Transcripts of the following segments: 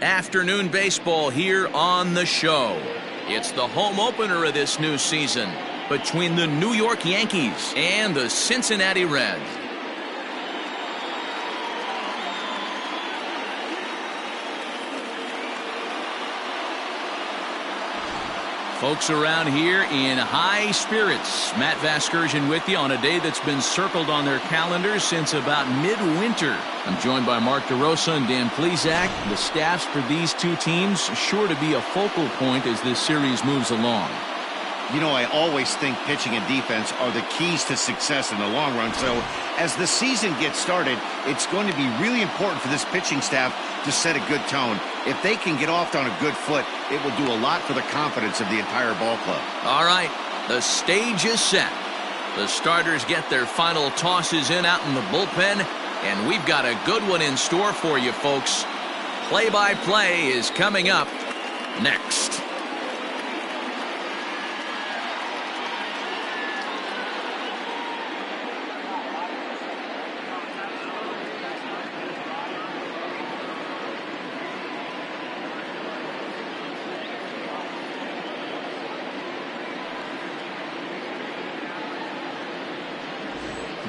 Afternoon baseball here on the show. It's the home opener of this new season between the New York Yankees and the Cincinnati Reds. Folks around here in high spirits. Matt Vasgersian with you on a day that's been circled on their calendars since about midwinter. I'm joined by Mark DeRosa and Dan Plesac. The staffs for these two teams sure to be a focal point as this series moves along. You know, I always think pitching and defense are the keys to success in the long run. So as the season gets started, it's going to be really important for this pitching staff to set a good tone. If they can get off on a good foot, it will do a lot for the confidence of the entire ball club. All right, the stage is set. The starters get their final tosses in out in the bullpen, and we've got a good one in store for you folks. Play-by-play is coming up next.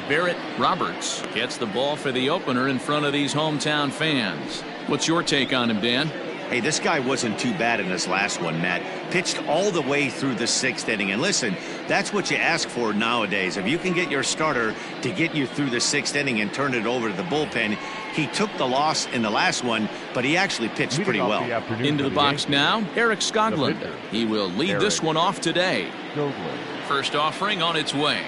Barrett Roberts gets the ball for the opener in front of these hometown fans. What's your take on him, Dan? Hey, this guy wasn't too bad in this last one, Matt. Pitched all the way through the sixth inning. And listen, that's what you ask for nowadays. If you can get your starter to get you through the sixth inning and turn it over to the bullpen. He took the loss in the last one, but he actually pitched pretty well. Into the box now, Eric Skoglund. He will lead this one off today. First offering on its way.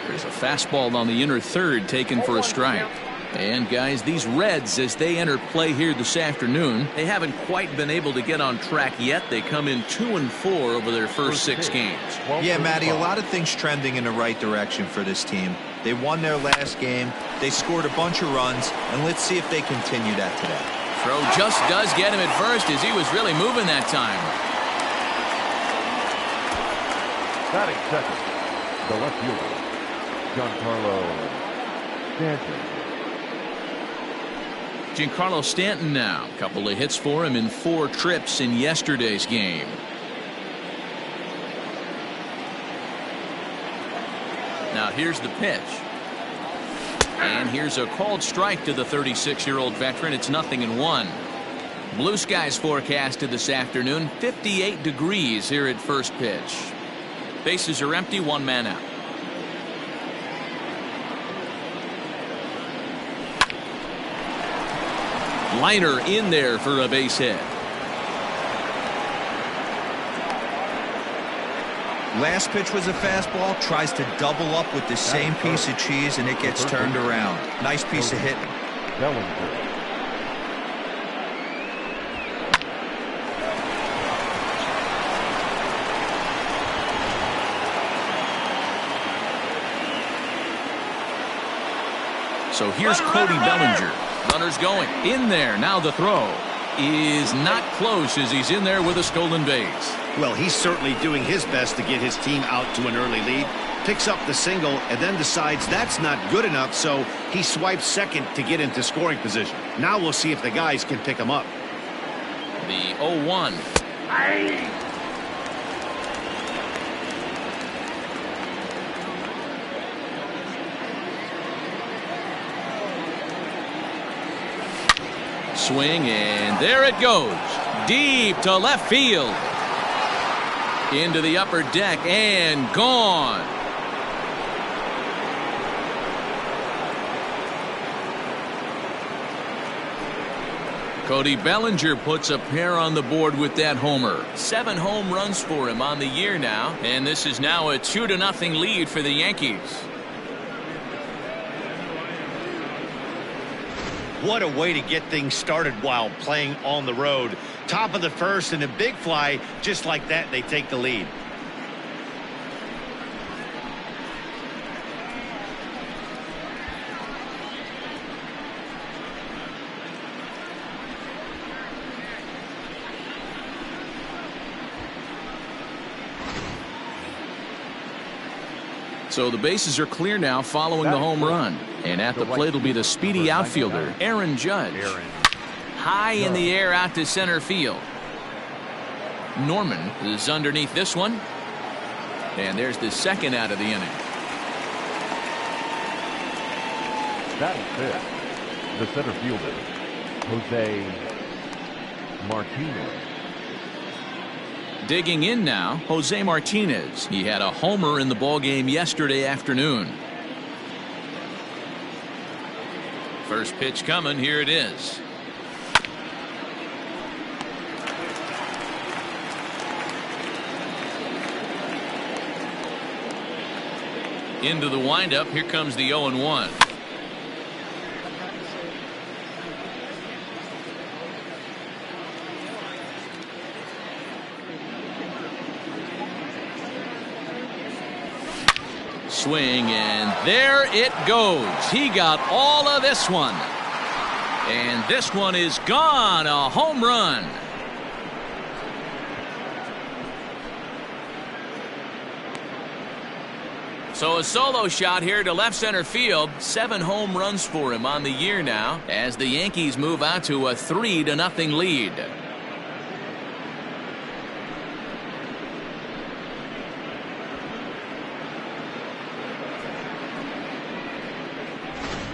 There's a fastball on the inner third taken for a strike. And guys, these Reds, as they enter play here this afternoon, they haven't quite been able to get on track yet. They come in 2-4 over their first 6 games. Yeah, Matty, a lot of things trending in the right direction for this team. They won their last game, they scored a bunch of runs, and let's see if they continue that today. Throw just does get him at first as he was really moving that time. Batting second, the left fielder, Giancarlo Stanton now. A couple of hits for him in 4 trips in yesterday's game. Now here's the pitch. And here's a called strike to the 36-year-old veteran. It's 0-1. Blue skies forecasted this afternoon. 58 degrees here at first pitch. Bases are empty, 1 man out. Liner in there for a base hit. Last pitch was a fastball, tries to double up with the same piece of cheese, and it gets turned around. Nice piece of hitting. So here's Cody Bellinger. Runners going in there. Now the throw is not close as he's in there with a stolen base. Well, he's certainly doing his best to get his team out to an early lead. Picks up the single and then decides that's not good enough, so he swipes second to get into scoring position. Now we'll see if the guys can pick him up. The 0-1. Swing, and there it goes. Deep to left field. Into the upper deck and gone. Cody Bellinger puts a pair on the board with that homer. 7 home runs for him on the year now, and this is now a 2-0 lead for the Yankees. What a way to get things started while playing on the road. Top of the first and a big fly. Just like that, they take the lead. So the bases are clear now following the home run. And at the plate will be the speedy outfielder, Aaron Judge. high in the air out to center field. Norman is underneath this one. And there's the second out of the inning. Batting fifth, the center fielder, Jose Martinez. Digging in now, Jose Martinez. He had a homer in the ballgame yesterday afternoon. First pitch coming. Here it is. Into the windup. Here comes the 0-1. Swing, and there it goes. He got all of this one. And this one is gone. A home run. So a solo shot here to left center field. 7 home runs for him on the year now as the Yankees move out to a 3-0 lead.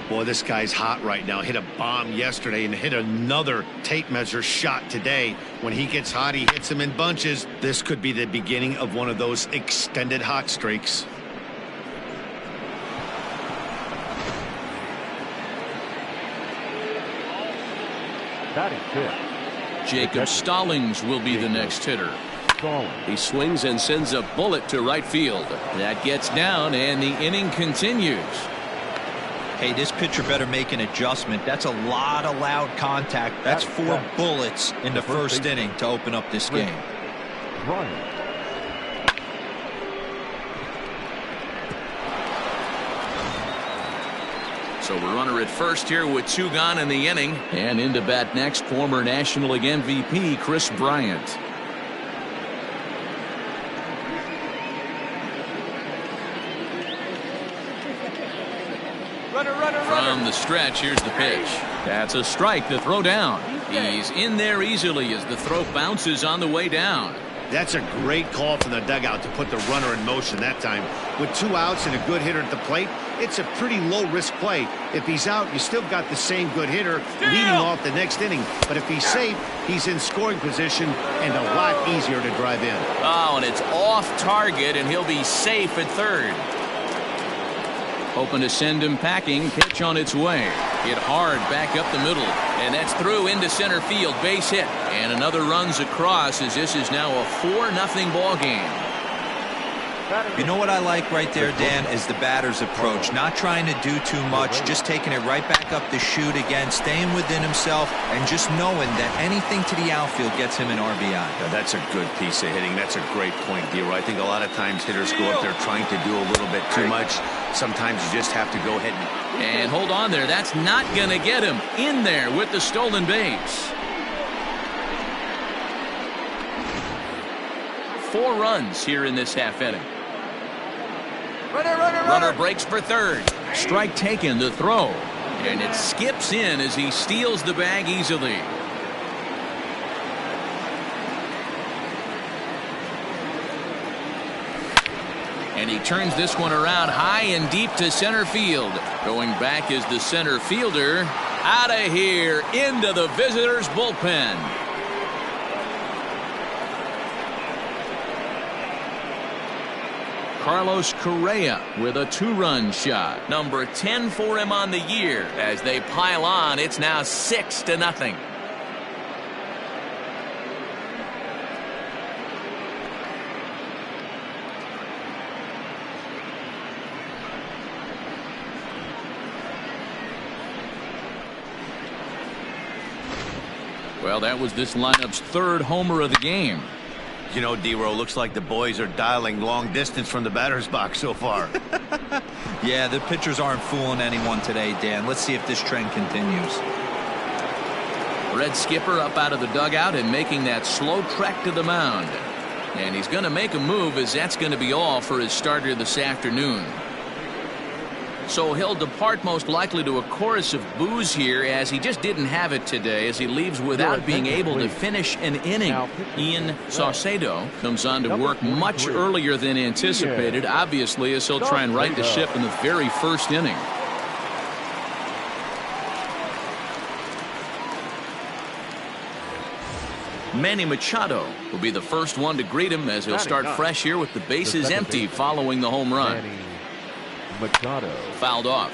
Boy, this guy's hot right now. Hit a bomb yesterday and hit another tape measure shot today. When he gets hot, he hits them in bunches. This could be the beginning of one of those extended hot streaks. Batting fifth, Jacob Stallings will be the next hitter. He swings and sends a bullet to right field. That gets down, and the inning continues. Hey, this pitcher better make an adjustment. That's a lot of loud contact. That's 4 bullets in the first inning to open up this game. So a runner at first here with 2 gone in the inning. And into bat next, former National League MVP Chris Bryant. From the stretch, here's the pitch. That's a strike to throw down. He's in there easily as the throw bounces on the way down. That's a great call from the dugout to put the runner in motion that time. With 2 outs and a good hitter at the plate, it's a pretty low-risk play. If he's out, you still got the same good hitter leading off the next inning. But if he's safe, he's in scoring position and a lot easier to drive in. Oh, and it's off target, and he'll be safe at third. Hoping to send him packing. Pitch on its way. Hit hard back up the middle. And that's through into center field. Base hit. And another runs across as this is now a 4-0 ball game. You know what I like right there, Dan, is the batter's approach. Not trying to do too much, just taking it right back up the chute again, staying within himself, and just knowing that anything to the outfield gets him an RBI. Now, that's a good piece of hitting. That's a great point, D-Roy. I think a lot of times hitters go up there trying to do a little bit too much. Sometimes you just have to go ahead and hold on there. That's not going to get him in there with the stolen base. 4 runs here in this half inning. Runner breaks for third. Strike taken, the throw. And it skips in as he steals the bag easily. And he turns this one around high and deep to center field. Going back is the center fielder. Out of here into the visitors' bullpen. Carlos Correa with a 2-run shot. Number 10 for him on the year. As they pile on, it's now 6-0. Well, that was this lineup's 3rd homer of the game. You know, D-Row, looks like the boys are dialing long distance from the batter's box so far. Yeah, the pitchers aren't fooling anyone today, Dan. Let's see if this trend continues. Red Skipper up out of the dugout and making that slow trek to the mound. And he's going to make a move, as that's going to be all for his starter this afternoon. So he'll depart most likely to a chorus of boos here, as he just didn't have it today, as he leaves without being able to finish an inning. Ian Saucedo comes on to work much earlier than anticipated, obviously, as he'll try and right the ship in the very first inning. Manny Machado will be the first one to greet him, as he'll start fresh here with the bases empty following the home run. Machado. Fouled off.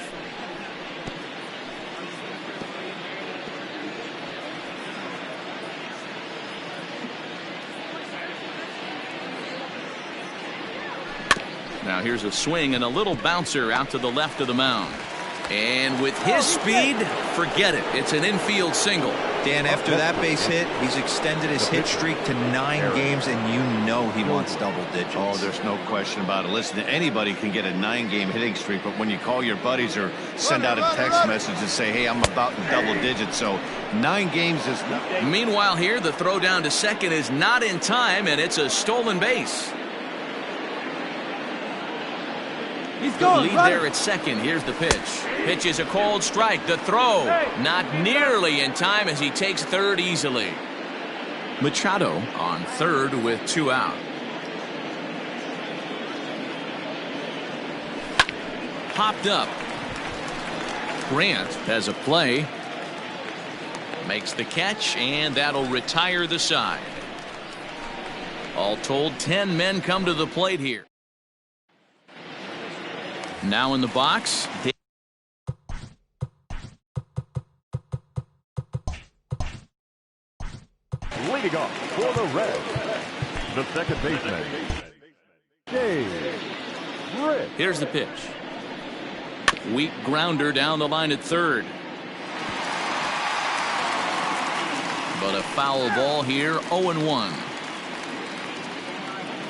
Now here's a swing and a little bouncer out to the left of the mound. And with his speed, forget it. It's an infield single. Dan, after that base hit, he's extended his hit streak to 9 games, and you know he wants double digits. Oh, there's no question about it. Listen, anybody can get a 9-game hitting streak, but when you call your buddies or send out a text message and say, hey, I'm about in double digits, so 9 games is not. Meanwhile here, the throw down to second is not in time, and it's a stolen base. The lead there at second. Here's the pitch. Pitch is a cold strike. The throw not nearly in time, as he takes third easily. Machado on third with 2 out. Popped up. Grant has a play. Makes the catch, and that'll retire the side. All told, 10 men come to the plate here. Now in the box. Leading off for the Reds, the second baseman, Dave Rick. Here's the pitch. Weak grounder down the line at third. But a foul ball here, 0-1.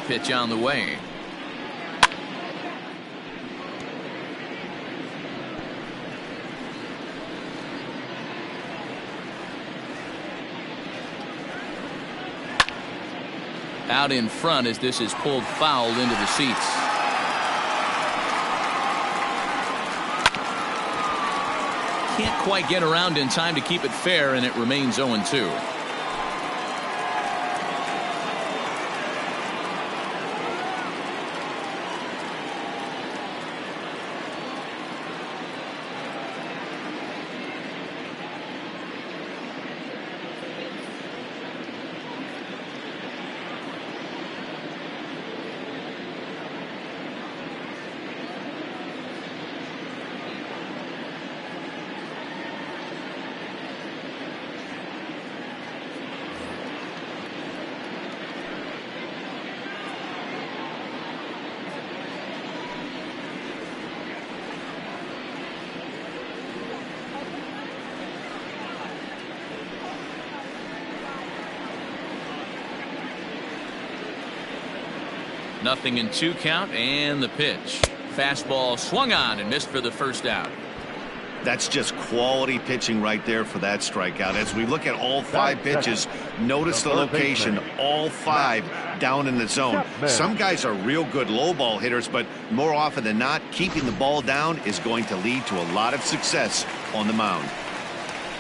Pitch on the way. Out in front, as this is pulled foul into the seats. Can't quite get around in time to keep it fair, and it remains 0-2. Nothing in 2 count, and the pitch. Fastball swung on and missed for the first out. That's just quality pitching right there for that strikeout. As we look at all 5 pitches, notice the location, all 5 down in the zone. Some guys are real good low ball hitters, but more often than not, keeping the ball down is going to lead to a lot of success on the mound.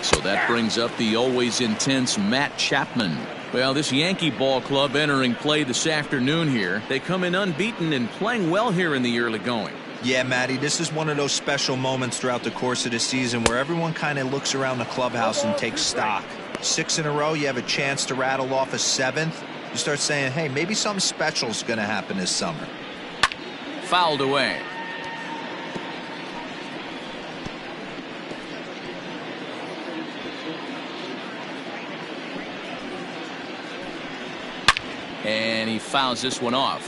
So that brings up the always intense Matt Chapman. Well, this Yankee ball club entering play this afternoon here. They come in unbeaten and playing well here in the early going. Yeah, Matty, this is one of those special moments throughout the course of the season where everyone kind of looks around the clubhouse and takes stock. 6 in a row, you have a chance to rattle off a 7th. You start saying, hey, maybe something special is going to happen this summer. Fouled away. And he fouls this one off.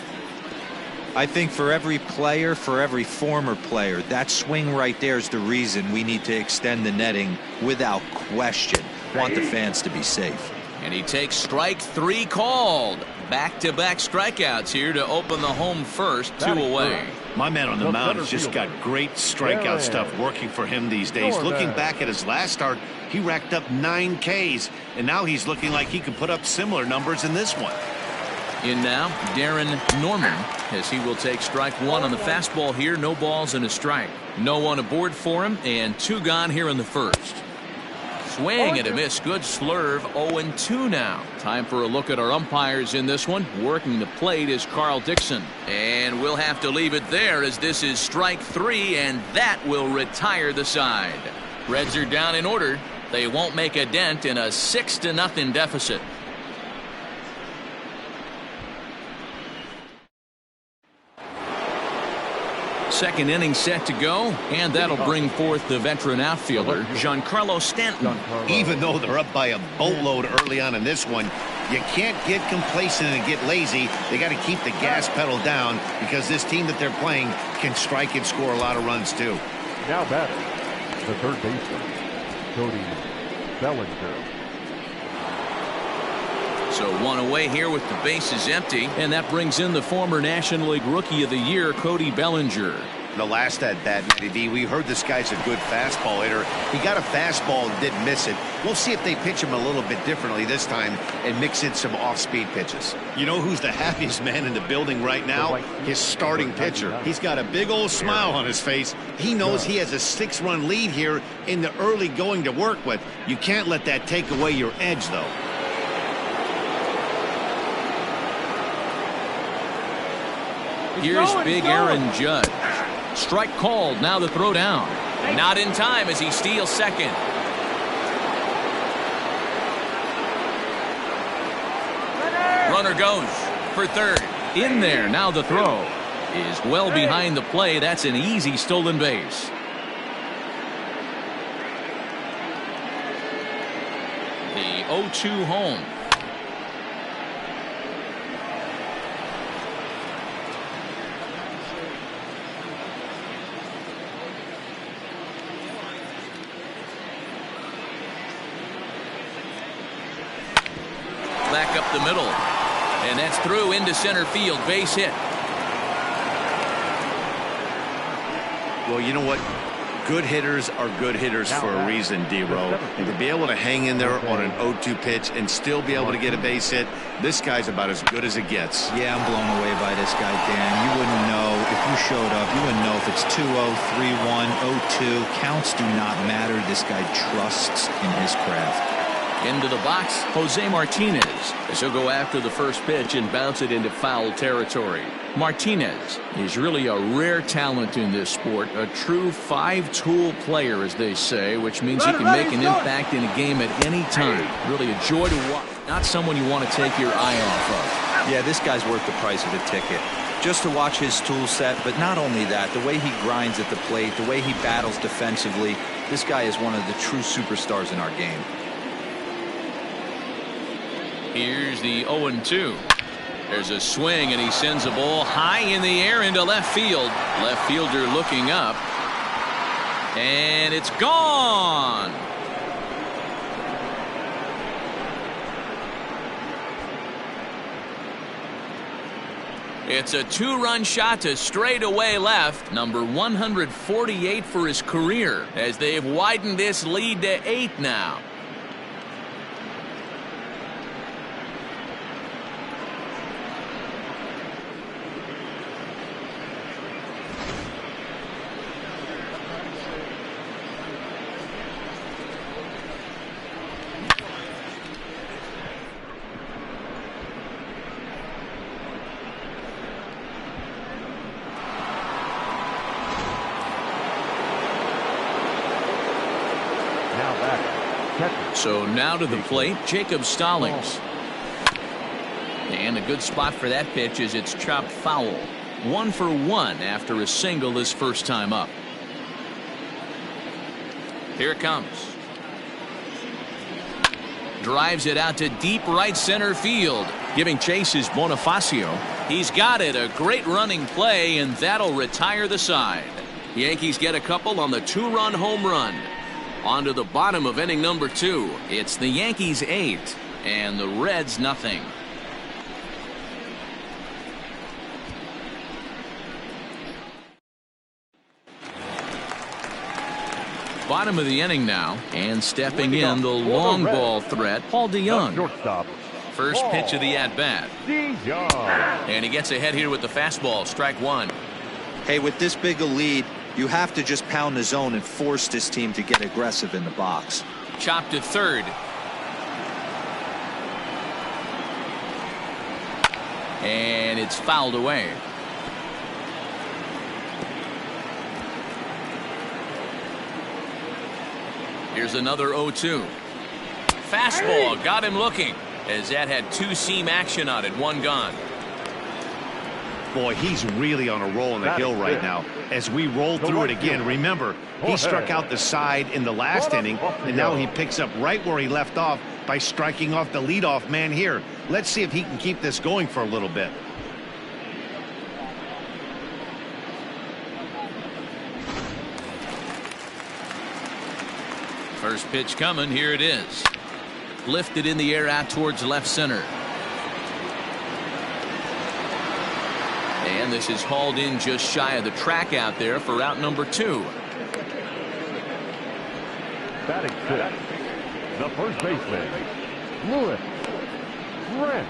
I think for every player, for every former player, that swing right there is the reason we need to extend the netting without question. Want the fans to be safe. And he takes strike 3 called. Back-to-back strikeouts here to open the home first, 2 away. My man on the mound has just got great strikeout stuff working for him these days. Looking back at his last start, he racked up 9 Ks, and now he's looking like he can put up similar numbers in this one. In now, Darren Norman, as he will take strike one on the fastball here. No balls and a strike. No one aboard for him, and 2 gone here in the first. Swing and a miss. Good slurve. 0-2 now. Time for a look at our umpires in this one. Working the plate is Carl Dixon. And we'll have to leave it there, as this is strike 3, and that will retire the side. Reds are down in order. They won't make a dent in a 6-0 deficit. Second inning set to go, and that'll bring forth the veteran outfielder, Giancarlo Stanton. Even though they're up by a boatload early on in this one, you can't get complacent and get lazy. They got to keep the gas pedal down, because this team that they're playing can strike and score a lot of runs too. Now batting, the third baseman, Cody Bellinger. So 1 away here with the bases empty, and that brings in the former National League Rookie of the Year, Cody Bellinger. The last at bat, Matty V, we heard this guy's a good fastball hitter. He got a fastball and didn't miss it. We'll see if they pitch him a little bit differently this time and mix in some off-speed pitches. You know who's the happiest man in the building right now? His starting pitcher. He's got a big old smile on his face. He knows he has a 6-run lead here in the early going to work with. You can't let that take away your edge, though. Here's big Aaron Judge. Strike called. Now the throw down. Not in time as he steals second. Runner goes for third. In there. Now the throw is well behind the play. That's an easy stolen base. The 0-2 home. Back up the middle, and that's through into center field. Base hit. Well, you know what? Good hitters are good hitters for a reason, D-Row. And to be able to hang in there on an 0-2 pitch and still be able to get a base hit, this guy's about as good as it gets. Yeah, I'm blown away by this guy, Dan. You wouldn't know if you showed up. You wouldn't know if it's 2-0, 3-1, 0-2. Counts do not matter. This guy trusts in his craft. Into the box, Jose Martinez, as he'll go after the first pitch and bounce it into foul territory. Martinez is really a rare talent in this sport, a true 5-tool player, as they say, which means he can make an impact in a game at any time. Really a joy to watch. Not someone you want to take your eye off of. Yeah, this guy's worth the price of a ticket. Just to watch his tool set, but not only that, the way he grinds at the plate, the way he battles defensively, this guy is one of the true superstars in our game. Here's the 0-2. There's a swing, and he sends a ball high in the air into left field. Left fielder looking up, and it's gone. It's a 2-run shot to straightaway left, number 148 for his career, as they've widened this lead to 8 now. So now to the plate, Jacob Stallings. And a good spot for that pitch is it's chopped foul. 1 for 1 after a single his first time up. Here it comes. Drives it out to deep right center field. Giving chase is Bonifacio. He's got it. A great running play, and that'll retire the side. Yankees get a couple on the 2-run home run. On to the bottom of inning number 2. It's the Yankees 8 and the Reds nothing. Bottom of the inning now, and stepping in the long ball threat, Paul DeYoung. First pitch of the at-bat. And he gets ahead here with the fastball. Strike one. Hey, with this big a lead, you have to just pound the zone and force this team to get aggressive in the box. Chopped to third. And it's fouled away. Here's another 0-2. Fastball got him looking, as that had two-seam action on it. One gone. Boy, he's really on a roll in the hill right now. As we roll through it again, remember, he struck out the side in the last inning, and now he picks up right where he left off by striking off the leadoff man here. Let's see if he can keep this going for a little bit. First pitch coming. Here it is. Lifted in the air out towards left center. And this is hauled in just shy of the track out there for out number 2. Batting fifth, the first baseman, Lewis Grant.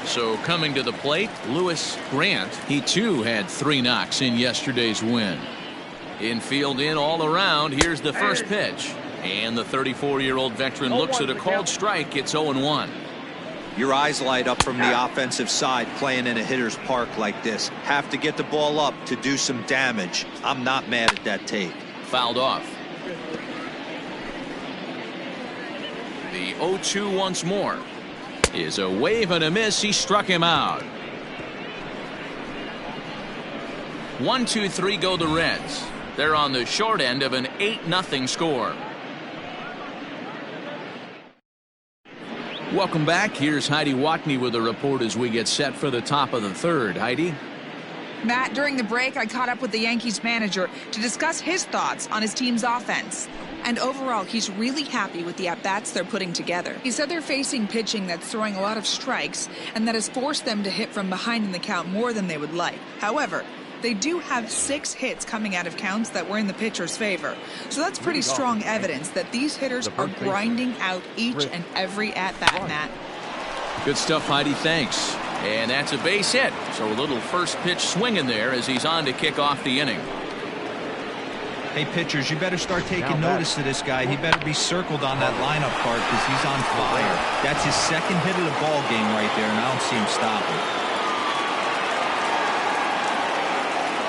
So coming to the plate, Lewis Grant. He too had 3 knocks in yesterday's win. Infield in all around. Here's the first pitch. And the 34-year-old veteran looks at a called strike. It's 0-1. Your eyes light up from the offensive side playing in a hitter's park like this. Have to get the ball up to do some damage. I'm not mad at that take. Fouled off. The 0-2 once more. Is a wave and a miss. He struck him out. 1-2-3 go the Reds. They're on the short end of an 8-0 score. Welcome back. Here's Heidi Watney with a report as we get set for the top of the third. Heidi? Matt, during the break, I caught up with the Yankees manager to discuss his thoughts on his team's offense. And overall, he's really happy with the at-bats they're putting together. He said they're facing pitching that's throwing a lot of strikes, and that has forced them to hit from behind in the count more than they would like. However, they do have 6 hits coming out of counts that were in the pitcher's favor. So that's pretty strong evidence that these hitters are grinding out each and every at-bat, Matt. Good stuff, Heidi. Thanks. And that's a base hit. So a little first pitch swing in there as he's on to kick off the inning. Hey, pitchers, you better start taking notice of this guy. He better be circled on that lineup card because he's on fire. That's his second hit of the ball game right there, and I don't see him stopping.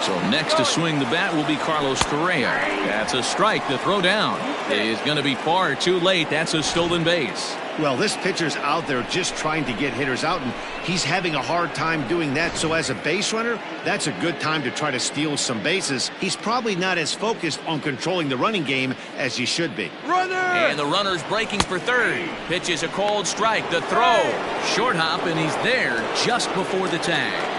So next to swing the bat will be Carlos Correa. That's a strike. The throw down is going to be far too late. That's a stolen base. Well, this pitcher's out there just trying to get hitters out, and he's having a hard time doing that. So as a base runner, that's a good time to try to steal some bases. He's probably not as focused on controlling the running game as he should be. Runner! And the runner's breaking for third. Pitch is a cold strike. The throw. Short hop, and he's there just before the tag.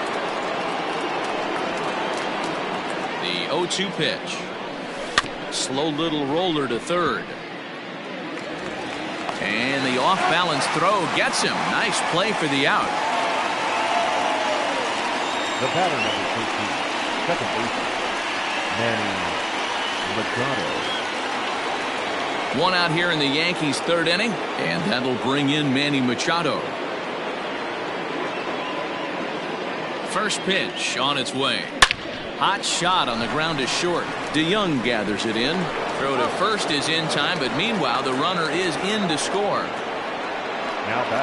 The 0-2 pitch. Slow little roller to third. And the off-balance throw gets him. Nice play for the out. The batter, number 13, second baseman, Manny Machado. One out here in the Yankees' third inning, and that'll bring in Manny Machado. First pitch on its way. Hot shot on the ground is short. DeYoung gathers it in. Throw to first is in time, but meanwhile the runner is in to score.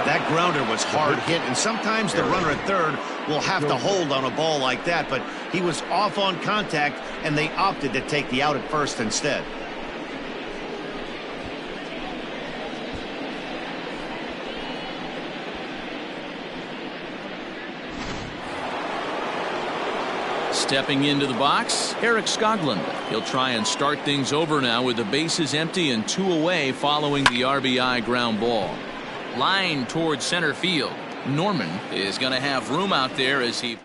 That grounder was hard hit, and sometimes the runner at third will have to hold on a ball like that, but he was off on contact, and they opted to take the out at first instead. Stepping into the box, Eric Skoglund. He'll try and start things over now with the bases empty and 2 away following the RBI ground ball. Line towards center field. Norman is going to have room out there as he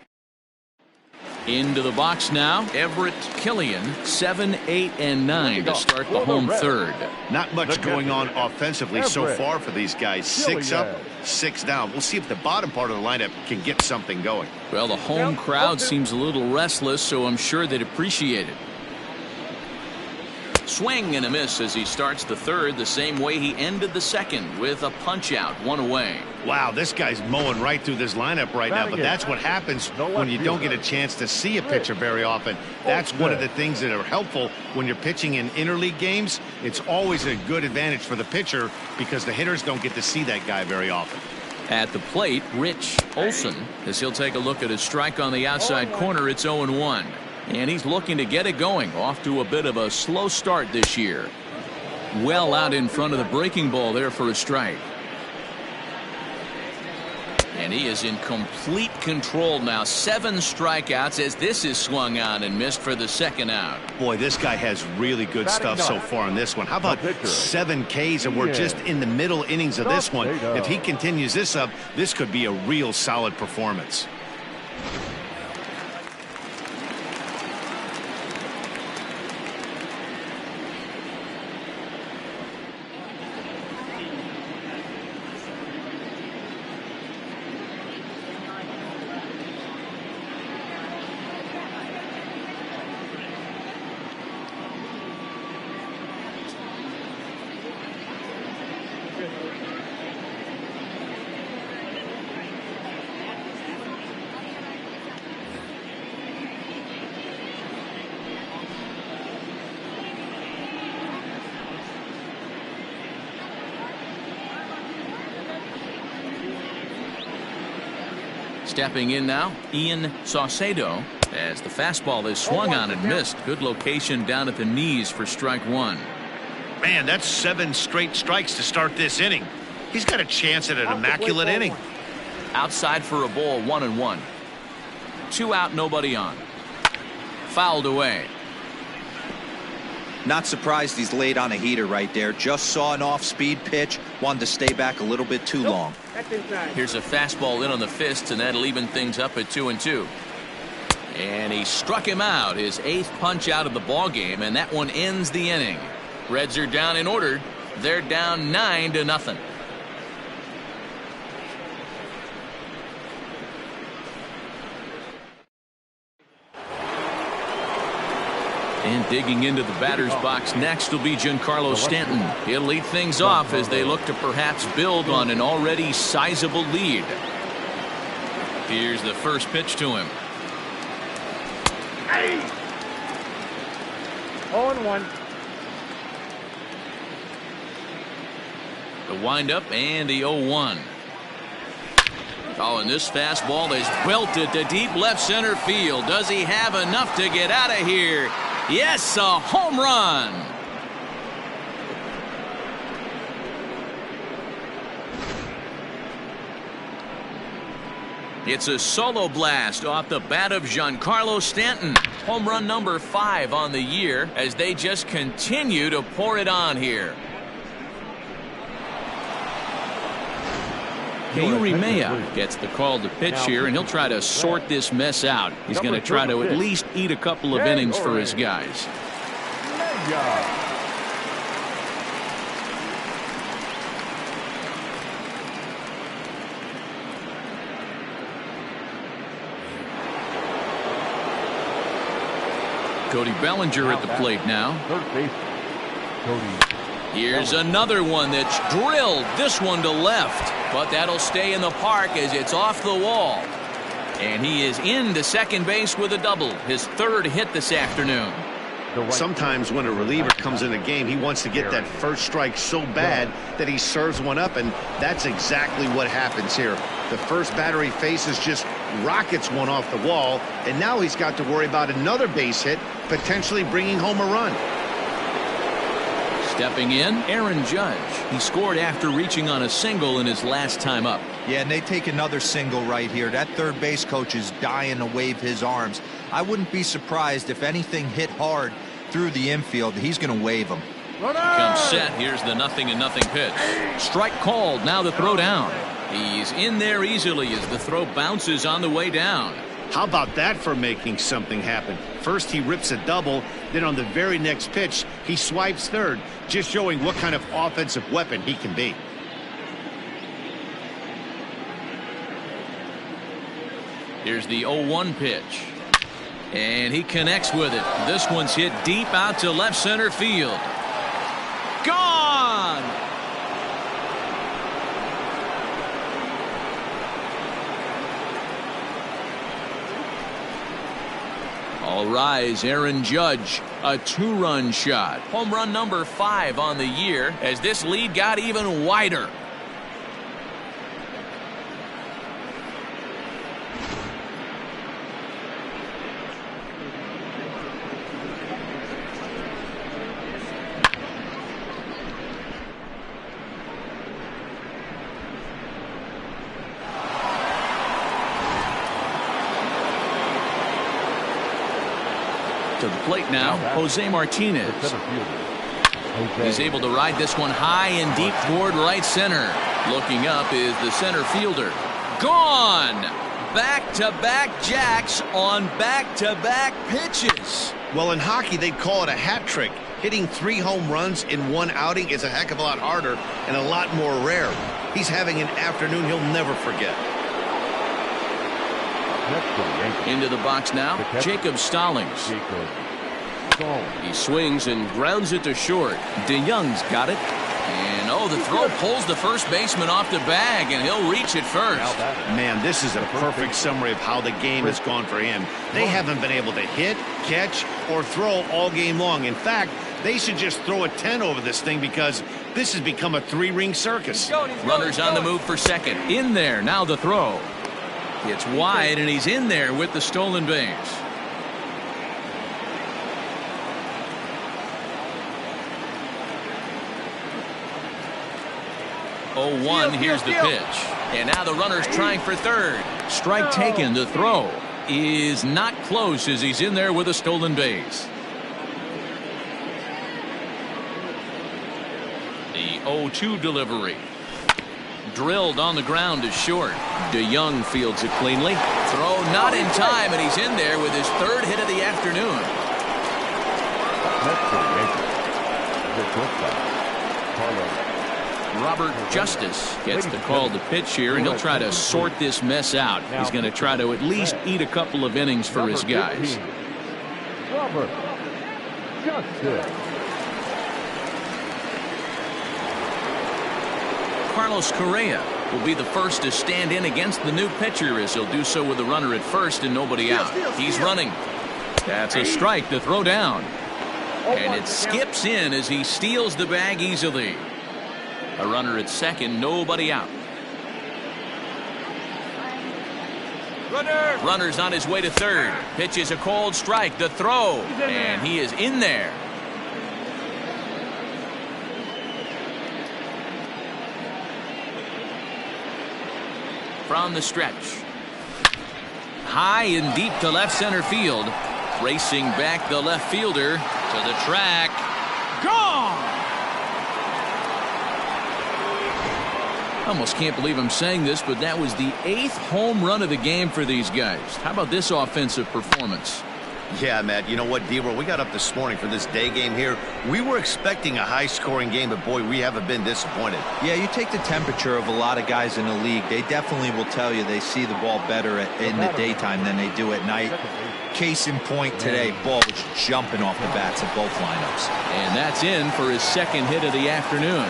into the box now. Everett Killian, 7, 8, and 9 to start the home third. Not much going on offensively so far for these guys. 6 up, 6 down. We'll see if the bottom part of the lineup can get something going. Well, the home crowd seems a little restless, so I'm sure they'd appreciate it. Swing and a miss as he starts the third the same way he ended the second, with a punch out, one away. Wow, this guy's mowing right through this lineup right now, but that's what happens when you don't get a chance to see a pitcher very often. That's one of the things that are helpful when you're pitching in interleague games. It's always a good advantage for the pitcher because the hitters don't get to see that guy very often. At the plate, Rich Olson, as he'll take a look at his strike on the outside corner. It's 0-1. And he's looking to get it going, off to a bit of a slow start this year. Well out in front of the breaking ball there for a strike. And he is in complete control now. 7 strikeouts as this is swung on and missed for the second out. Boy, this guy has really good stuff so far on this one. How about 7 Ks, and we're just in the middle innings of this one. If he continues this up, this could be a real solid performance. Stepping in now, Ian Saucedo, as the fastball is swung on and missed. Good location down at the knees for strike one. Man, that's 7 straight strikes to start this inning. He's got a chance at an immaculate inning. Outside for a ball, 1-1. 2 out, nobody on. Fouled away. Not surprised he's laid on a heater right there. Just saw an off-speed pitch. Wanted to stay back a little bit too long. Here's a fastball in on the fists, and that'll even things up at 2-2. And he struck him out, his 8th punch out of the ball game, and that one ends the inning. Reds are down in order. They're down 9-0. And digging into the batter's box next will be Giancarlo Stanton. He'll lead things off as they look to perhaps build on an already sizable lead. Here's the first pitch to him. 0-1. The windup and the 0-1. Oh, and this fastball is belted to deep left center field. Does he have enough to get out of here? Yes, a home run. It's a solo blast off the bat of Giancarlo Stanton. Home run number 5 on the year as they just continue to pour it on here. Mejia gets the call to pitch here, and he'll try to sort this mess out. He's going to try to at least eat a couple of innings for his guys. Cody Bellinger at the plate now. Here's another one that's drilled, this one to left, but that'll stay in the park as it's off the wall. And he is into second base with a double, his 3rd hit this afternoon. Sometimes when a reliever comes in a game, he wants to get that first strike so bad that he serves one up, and that's exactly what happens here. The first batter he faces just rockets one off the wall, and now he's got to worry about another base hit, potentially bringing home a run. Stepping in, Aaron Judge. He scored after reaching on a single in his last time up. Yeah, and they take another single right here. That third base coach is dying to wave his arms. I wouldn't be surprised if anything hit hard through the infield. He's going to wave them. Comes set. Here's the 0-0 pitch. Strike called. Now the throw down. He's in there easily as the throw bounces on the way down. How about that for making something happen? First he rips a double, then on the very next pitch he swipes third, just showing what kind of offensive weapon he can be. Here's the 0-1 pitch. And he connects with it. This one's hit deep out to left center field. Gone! All rise, Aaron Judge. A 2-run shot. Home run number 5 on the year as this lead got even wider. To the plate now, Jose Martinez. He's able to ride this one high and deep toward right center. Looking up is the center fielder. Gone! Back-to-back jacks on back-to-back pitches. Well, in hockey, they'd call it a hat trick. Hitting 3 home runs in one outing is a heck of a lot harder and a lot more rare. He's having an afternoon he'll never forget. Into the box now, Jacob Stallings. He swings and grounds it to short. DeYoung's got it. And, the throw pulls the first baseman off the bag, and he'll reach it first. Man, this is a perfect summary of how the game has gone for him. They haven't been able to hit, catch, or throw all game long. In fact, they should just throw a 10 over this thing because this has become a 3-ring circus. Runners on the move for second. In there, now the throw. It's wide, and he's in there with the stolen base. Oh, 1, here's the pitch. And now the runner's trying for third. Strike taken. The throw is not close as he's in there with a stolen base. The 0-2 delivery. Drilled on the ground to short. DeYoung fields it cleanly. Throw not in time, and he's in there with his 3rd hit of the afternoon. Robert Justice gets the call to pitch here, and he'll try to sort this mess out. He's going to try to at least eat a couple of innings for his guys. Robert Justice. Carlos Correa will be the first to stand in against the new pitcher as he'll do so with a runner at first and nobody out. He's running. That's a strike to throw down. And it skips in as he steals the bag easily. A runner at second, nobody out. Runner's on his way to third. Pitch is a cold strike. The throw. And he is in there. From the stretch. High and deep to left center field. Racing back the left fielder to the track. Gone! Almost can't believe I'm saying this, but that was the 8th home run of the game for these guys. How about this offensive performance? Yeah, Matt, you know what, D-Roll, we got up this morning for this day game here. We were expecting a high-scoring game, but, boy, we haven't been disappointed. Yeah, you take the temperature of a lot of guys in the league. They definitely will tell you they see the ball better in the daytime than they do at night. Case in point today, ball was jumping off the bats of both lineups. And that's in for his 2nd hit of the afternoon.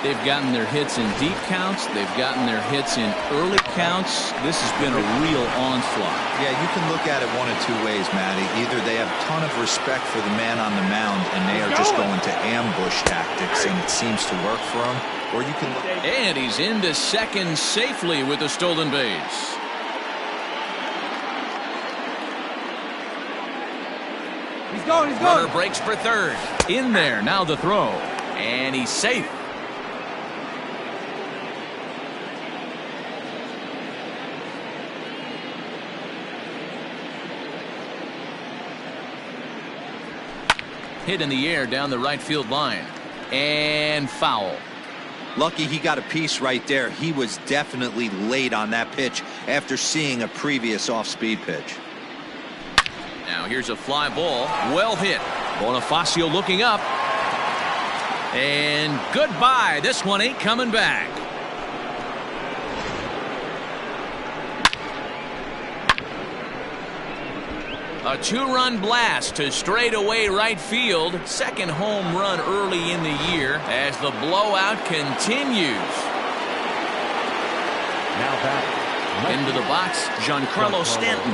They've gotten their hits in deep counts. They've gotten their hits in early counts. This has been a real onslaught. Yeah, you can look at it one of 2 ways, Matty. Either they have a ton of respect for the man on the mound and they are just going to ambush tactics and it seems to work for them, or you can look. And he's into second safely with the stolen base. He's going. Runner breaks for third. In there, now the throw. And he's safe. Hit in the air down the right field line. And foul. Lucky he got a piece right there. He was definitely late on that pitch after seeing a previous off-speed pitch. Now here's a fly ball. Well hit. Bonifacio looking up. And goodbye. This one ain't coming back. A two-run blast to straightaway right field. Second home run early in the year as the blowout continues. Now back. Into the box, Giancarlo Stanton.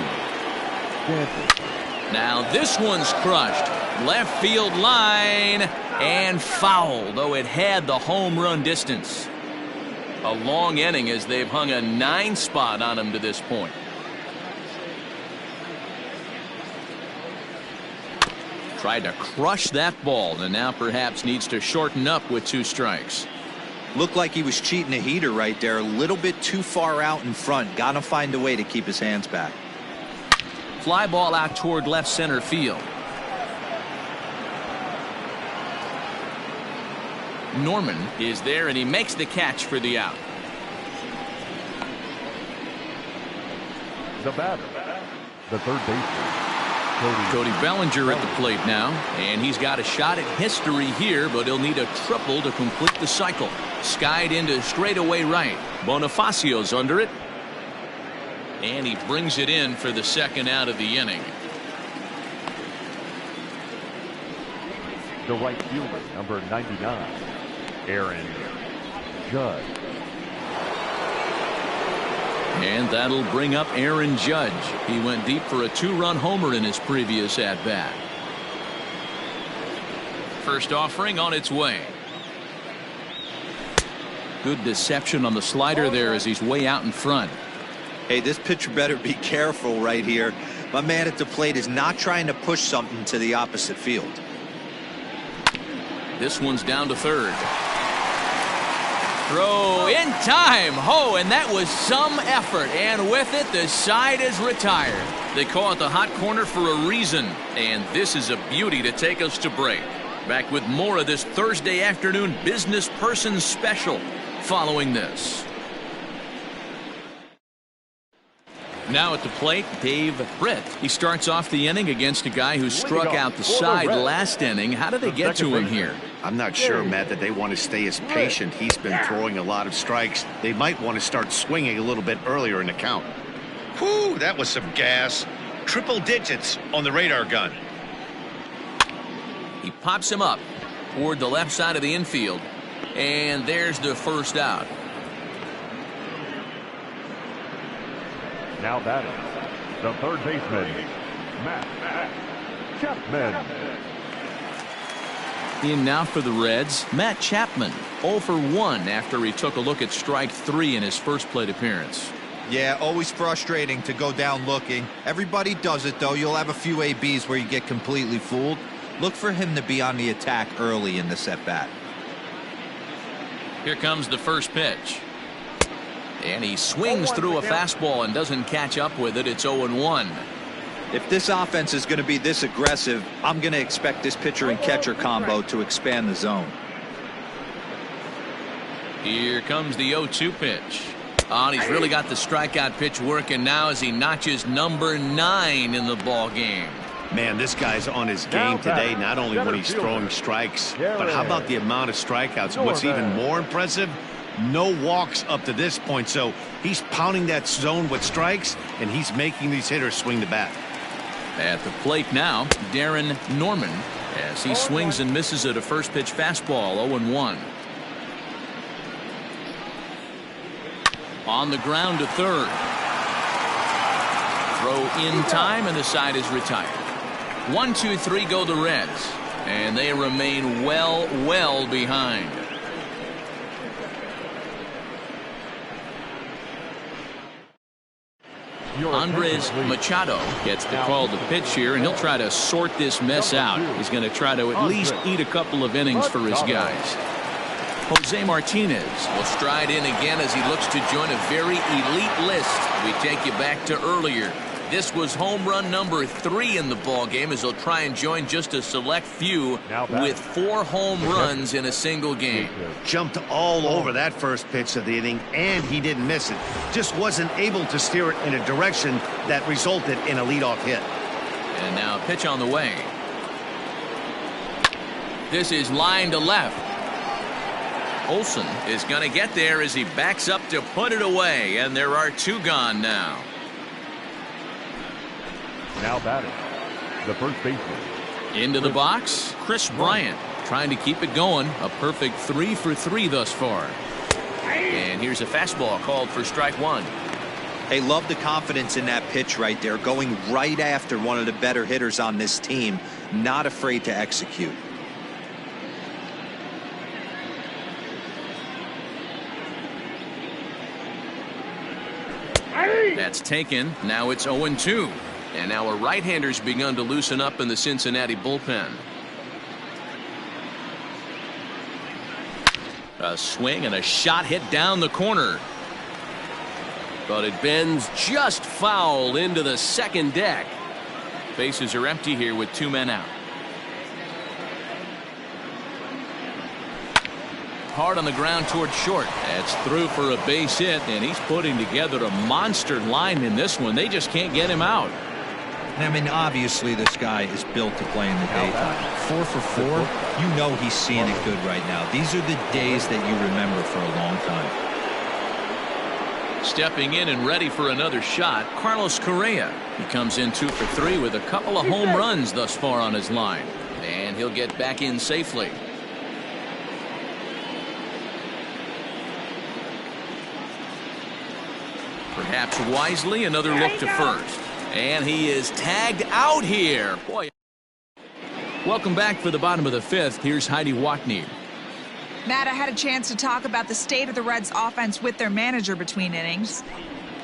Now this one's crushed. Left field line and foul, though it had the home run distance. A long inning as they've hung a 9 spot on him to this point. Tried to crush that ball and now perhaps needs to shorten up with 2 strikes. Looked like he was cheating a heater right there. A little bit too far out in front. Gotta find a way to keep his hands back. Fly ball out toward left center field. Norman is there and he makes the catch for the out. The batter, the third baseman, Cody Bellinger at the plate now, and he's got a shot at history here, but he'll need a triple to complete the cycle. Skied into straightaway right. Bonifacio's under it, and he brings it in for the second out of the inning. the right fielder, number 99, Aaron Judge. And that'll bring up Aaron Judge. He went deep for a 2-run homer in his previous at-bat. First offering on its way. Good deception on the slider there as he's way out in front. Hey, this pitcher better be careful right here. My man at the plate is not trying to push something to the opposite field. This one's down to third. Throw in time. Oh, and that was some effort. And with it, the side is retired. They call it the hot corner for a reason. And this is a beauty to take us to break. Back with more of this Thursday afternoon business person special following this. Now at the plate, Dave Britt. He starts off the inning against a guy who struck out the side last inning. How did they get to him here? I'm not sure, Matt, that they want to stay as patient. He's been throwing a lot of strikes. They might want to start swinging a little bit earlier in the count. Whew, that was some gas. Triple digits on the radar gun. He pops him up toward the left side of the infield. And there's the first out. Now batting, the third baseman, Matt Chapman. In now for the Reds, Matt Chapman, 0 for 1 after he took a look at strike 3 in his first plate appearance. Yeah, always frustrating to go down looking. Everybody does it, though. You'll have a few ABs where you get completely fooled. Look for him to be on the attack early in this at-bat. Here comes the first pitch. And he swings through a fastball and doesn't catch up with it. It's 0-1. If this offense is going to be this aggressive, I'm going to expect this pitcher and catcher combo to expand the zone. Here comes the 0-2 pitch. Oh, and he's really got the strikeout pitch working now as he notches number 9 in the ball game. Man, this guy's on his game today, not only when he's throwing strikes, but how about the amount of strikeouts? And what's even more impressive, no walks up to this point. So he's pounding that zone with strikes, and he's making these hitters swing the bat. At the plate now, Darren Norman, as he swings and misses at a first pitch fastball, 0-1. On the ground to third. Throw in time, and the side is retired. 1-2-3 go the Reds, and they remain well behind. Andres Machado gets the call to pitch here, and he'll try to sort this mess out. He's going to try to at least eat a couple of innings for his guys. Jose Martinez will stride in again as he looks to join a very elite list. We take you back to earlier. This was home run number 3 in the ball game as he'll try and join just a select few with 4 home runs in a single game. Jumped all over that first pitch of the inning, and he didn't miss it. Just wasn't able to steer it in a direction that resulted in a leadoff hit. And now a pitch on the way. This is line to left. Olsen is going to get there as he backs up to put it away, and there are 2 gone now. Now batting, the first baseman. Into the box, Chris Bryant trying to keep it going. A perfect 3 for 3 thus far. And here's a fastball called for strike one. Hey, love the confidence in that pitch right there, going right after one of the better hitters on this team, not afraid to execute. That's taken. Now it's 0-2. And now a right-hander's begun to loosen up in the Cincinnati bullpen. A swing and a shot hit down the corner. But it bends just foul into the second deck. Bases are empty here with 2 men out. Hard on the ground toward short. That's through for a base hit, and he's putting together a monster line in this one. They just can't get him out. I mean, obviously this guy is built to play in the daytime. 4 for 4. You know he's seeing it good right now. These are the days that you remember for a long time. Stepping in and ready for another shot, Carlos Correa. He comes in 2 for 3 with a couple of home runs thus far on his line. And he'll get back in safely. Perhaps wisely, another look to first. And he is tagged out here. Boy. Welcome back for the bottom of the 5th. Here's Heidi Watney. Matt, I had a chance to talk about the state of the Reds offense with their manager between innings.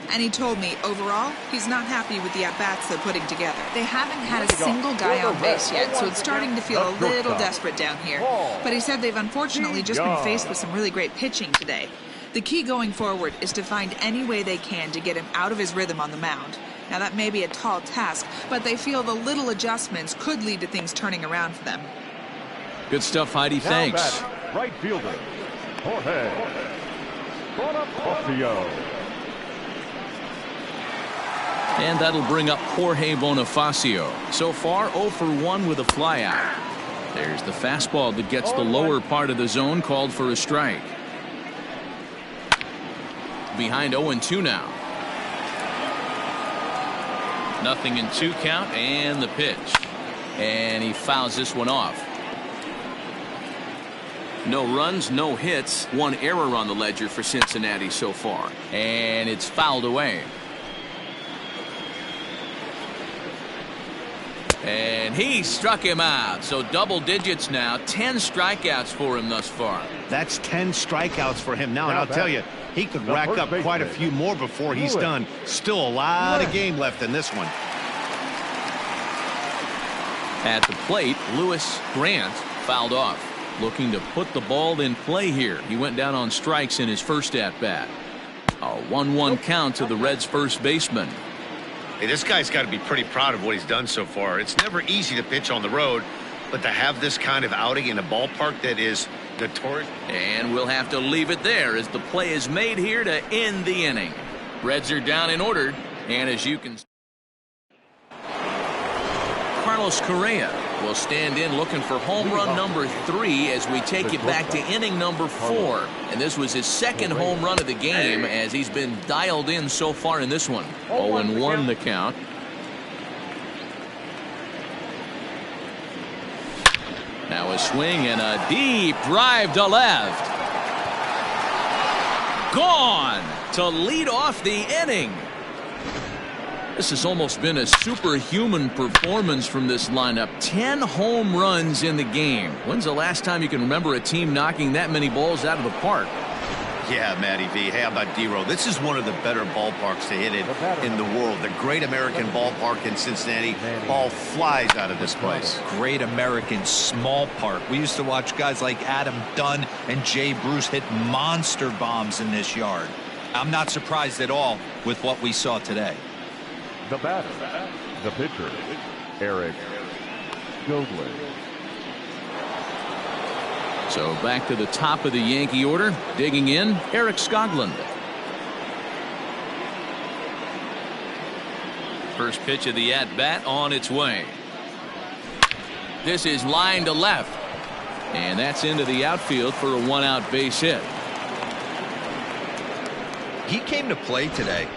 And he told me, overall, he's not happy with the at-bats they're putting together. They haven't had a single guy on base yet, so it's starting to feel a little desperate down here. But he said they've unfortunately just been faced with some really great pitching today. The key going forward is to find any way they can to get him out of his rhythm on the mound. Now, that may be a tall task, but they feel the little adjustments could lead to things turning around for them. Good stuff, Heidi. Thanks. Right fielder, Jorge Bonifacio. And that'll bring up Jorge Bonifacio. So far, 0 for 1 with a flyout. There's the fastball that gets the lower part of the zone, called for a strike. Behind 0-2 now. 0-2 count, and the pitch. And he fouls this one off. No runs, no hits, 1 error on the ledger for Cincinnati so far. And it's fouled away. And he struck him out. So double digits now. 10 strikeouts for him thus far. That's 10 strikeouts for him now. And I'll tell you, he could rack up quite a few more before he's done. Still a lot of game left in this one. At the plate, Lewis Grant fouled off. Looking to put the ball in play here. He went down on strikes in his first at-bat. A 1-1 count to the Reds' first baseman. Hey, this guy's got to be pretty proud of what he's done so far. It's never easy to pitch on the road, but to have this kind of outing in a ballpark that is notorious. And we'll have to leave it there as the play is made here to end the inning. Reds are down in order, and as you can see, Carlos Correa will stand in looking for home run number 3 as we take you back to inning number 4. And this was his second home run of the game as he's been dialed in so far in this one. 0-1 the count. Now a swing and a deep drive to left. Gone to lead off the inning. This has almost been a superhuman performance from this lineup. 10 home runs in the game. When's the last time you can remember a team knocking that many balls out of the park? Yeah, Matty V. Hey, how about D-Row? This is one of the better ballparks to hit it in the world. The Great American Ballpark in Cincinnati. Ball flies out of this place. Great American small park. We used to watch guys like Adam Dunn and Jay Bruce hit monster bombs in this yard. I'm not surprised at all with what we saw today. The batter, the pitcher, Eric Goldley. So back to the top of the Yankee order. Digging in, Eric Skoglund. First pitch of the at-bat on its way. This is line to left. And that's into the outfield for a 1-out base hit. He came to play today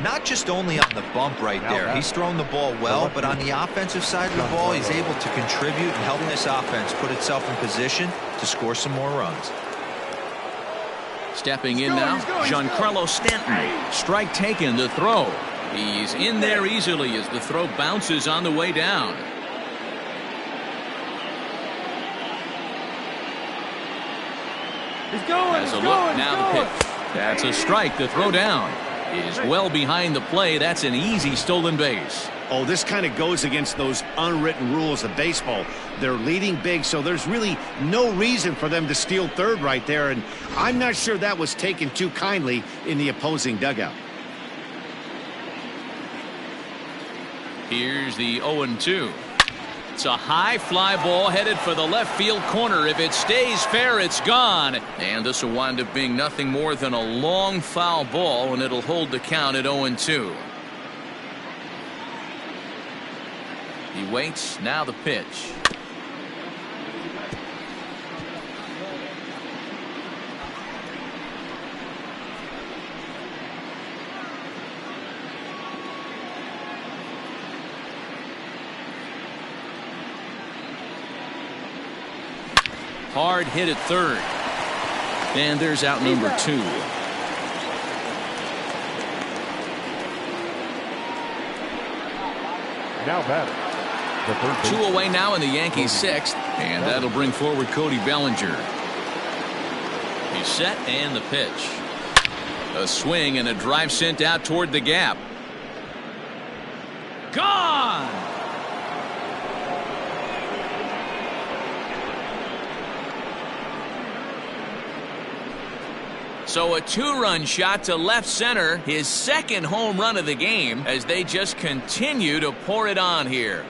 Not just only on the bump right there. He's throwing the ball well, but on the offensive side of the ball, he's able to contribute and help this offense put itself in position to score some more runs. Stepping in now, Giancarlo Stanton. Strike taken, the throw. He's in there easily as the throw bounces on the way down. He's going. As a look now, the pitch. That's a strike. The throw down is well behind the play. That's an easy stolen base. Oh, this kind of goes against those unwritten rules of baseball. They're leading big, so there's really no reason for them to steal third right there, and I'm not sure that was taken too kindly in the opposing dugout. Here's the 0-2. It's a high fly ball headed for the left field corner. If it stays fair, it's gone. And this will wind up being nothing more than a long foul ball, and it'll hold the count at 0-2. He waits. Now the pitch. Hard hit at third. And there's out number 2. Now batter. The third 2 away now in the Yankees' 6th. And that'll bring forward Cody Bellinger. He's set and the pitch. A swing and a drive sent out toward the gap. Gone! So a 2-run shot to left center, his second home run of the game, as they just continue to pour it on here.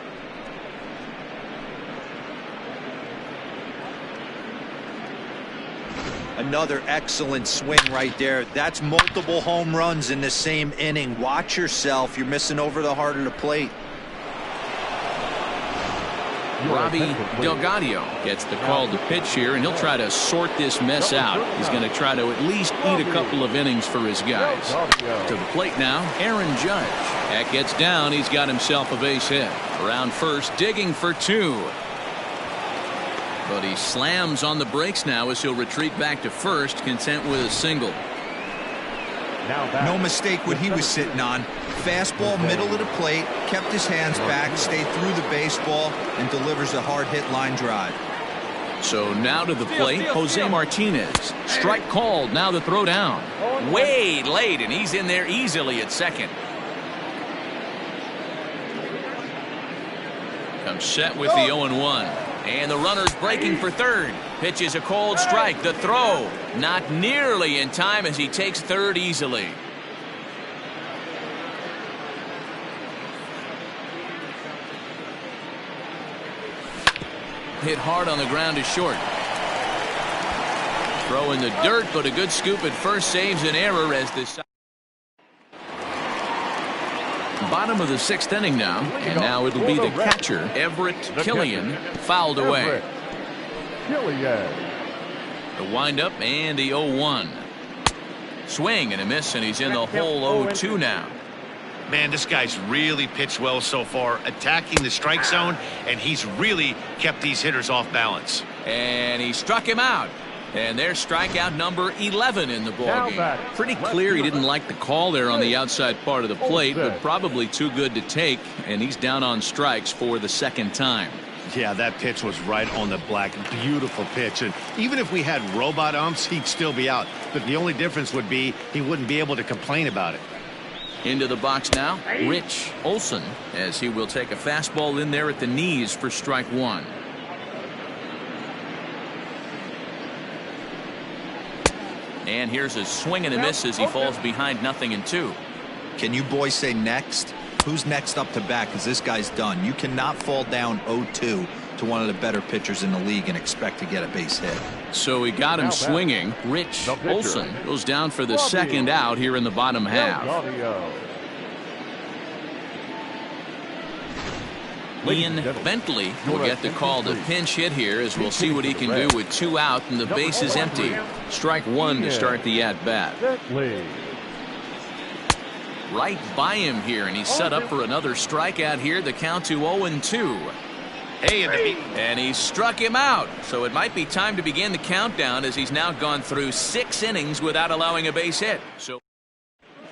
Another excellent swing right there. That's multiple home runs in the same inning. Watch yourself. You're missing over the heart of the plate. Robbie Delgado gets the call to pitch here, and he'll try to sort this mess out. He's going to try to at least eat a couple of innings for his guys. To the plate now, Aaron Judge. That gets down. He's got himself a base hit. Around first, digging for 2. But he slams on the brakes now as he'll retreat back to first, content with a single. No mistake what he was sitting on. Fastball middle of the plate, kept his hands back, stayed through the baseball, and delivers a hard hit line drive. So now to the plate, Jose Martinez. Strike called. Now the throw down. Way late, and he's in there easily at second. Comes set with the 0-1. And the runner's breaking for third. Pitch is a cold strike. The throw not nearly in time as he takes third easily. Hit hard on the ground to short. Throw in the dirt, but a good scoop at first saves an error as this. Bottom of the 6th inning now, and now it'll be the catcher, Everett Killian, fouled away. The windup and the 0-1. Swing and a miss, and he's in the hole 0-2 now. Man, this guy's really pitched well so far, attacking the strike zone, and he's really kept these hitters off balance. And he struck him out. And there's strikeout number 11 in the ballgame. Pretty clear he didn't like the call there on the outside part of the plate, but probably too good to take, and he's down on strikes for the second time. Yeah, that pitch was right on the black. Beautiful pitch. And even if we had robot umps, he'd still be out. But the only difference would be he wouldn't be able to complain about it. Into the box now, Rich Olson, as he will take a fastball in there at the knees for strike 1. And here's a swing and a miss as he falls behind 0-2. Can you boys say next? Who's next up to bat? Because this guy's done. You cannot fall down 0-2 to one of the better pitchers in the league and expect to get a base hit. So he got him swinging. Rich Olson goes down for the second out here in the bottom half. Ian Bentley will get the call to pinch hit here, as we'll see what he can do with 2 out and the base is empty. Strike 1 to start the at-bat. right by him here, and he's set up for another strikeout here. The count to 0-2. And he struck him out, so it might be time to begin the countdown as he's now gone through 6 innings without allowing a base hit. So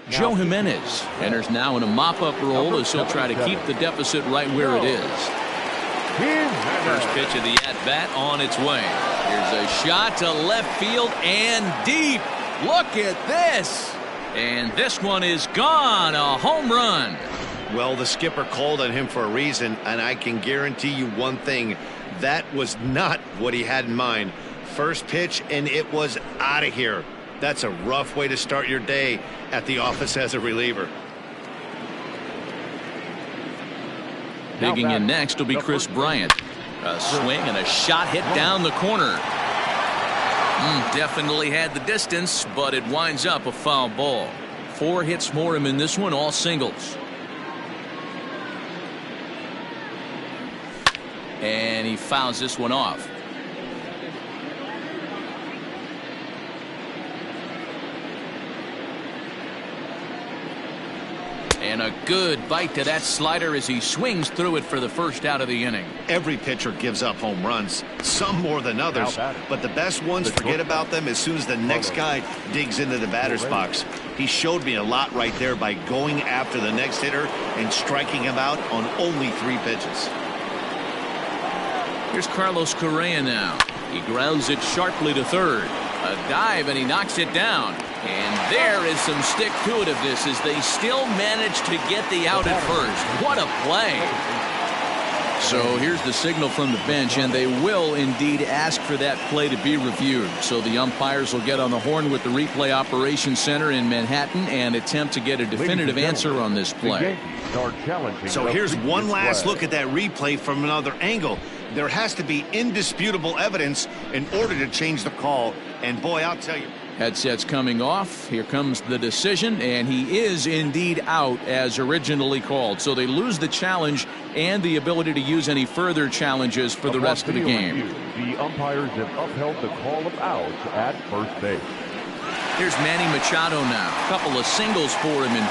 Joe Jimenez enters now in a mop-up role as he'll try to keep the deficit right where it is. First pitch of the at-bat on its way. Here's a shot to left field and deep. Look at this. And this one is gone. A home run. Well, the skipper called on him for a reason, and I can guarantee you one thing. That was not what he had in mind. First pitch, and it was out of here. That's a rough way to start your day at the office as a reliever. Digging in next will be Chris Bryant. A swing and a shot hit down the corner. Definitely had the distance, but it winds up a foul ball. 4 hits for him in this one, all singles. And he fouls this one off. And a good bite to that slider as he swings through it for the first out of the inning. Every pitcher gives up home runs, some more than others, but the best ones forget about them as soon as the next guy digs into the batter's box. He showed me a lot right there by going after the next hitter and striking him out on only 3 pitches. Here's Carlos Correa now. He grounds it sharply to third. A dive, and he knocks it down. And there is some stick-to-itiveness as they still manage to get the out at first. What a play. So here's the signal from the bench, and they will indeed ask for that play to be reviewed. So the umpires will get on the horn with the replay operations center in Manhattan and attempt to get a definitive answer on this play. So here's one last look at that replay from another angle. There has to be indisputable evidence in order to change the call. And boy, I'll tell you. Headsets coming off. Here comes the decision, and he is indeed out as originally called. So they lose the challenge and the ability to use any further challenges for the rest of the game. The umpires have upheld the call of out at first base. Here's Manny Machado now. A couple of singles for him in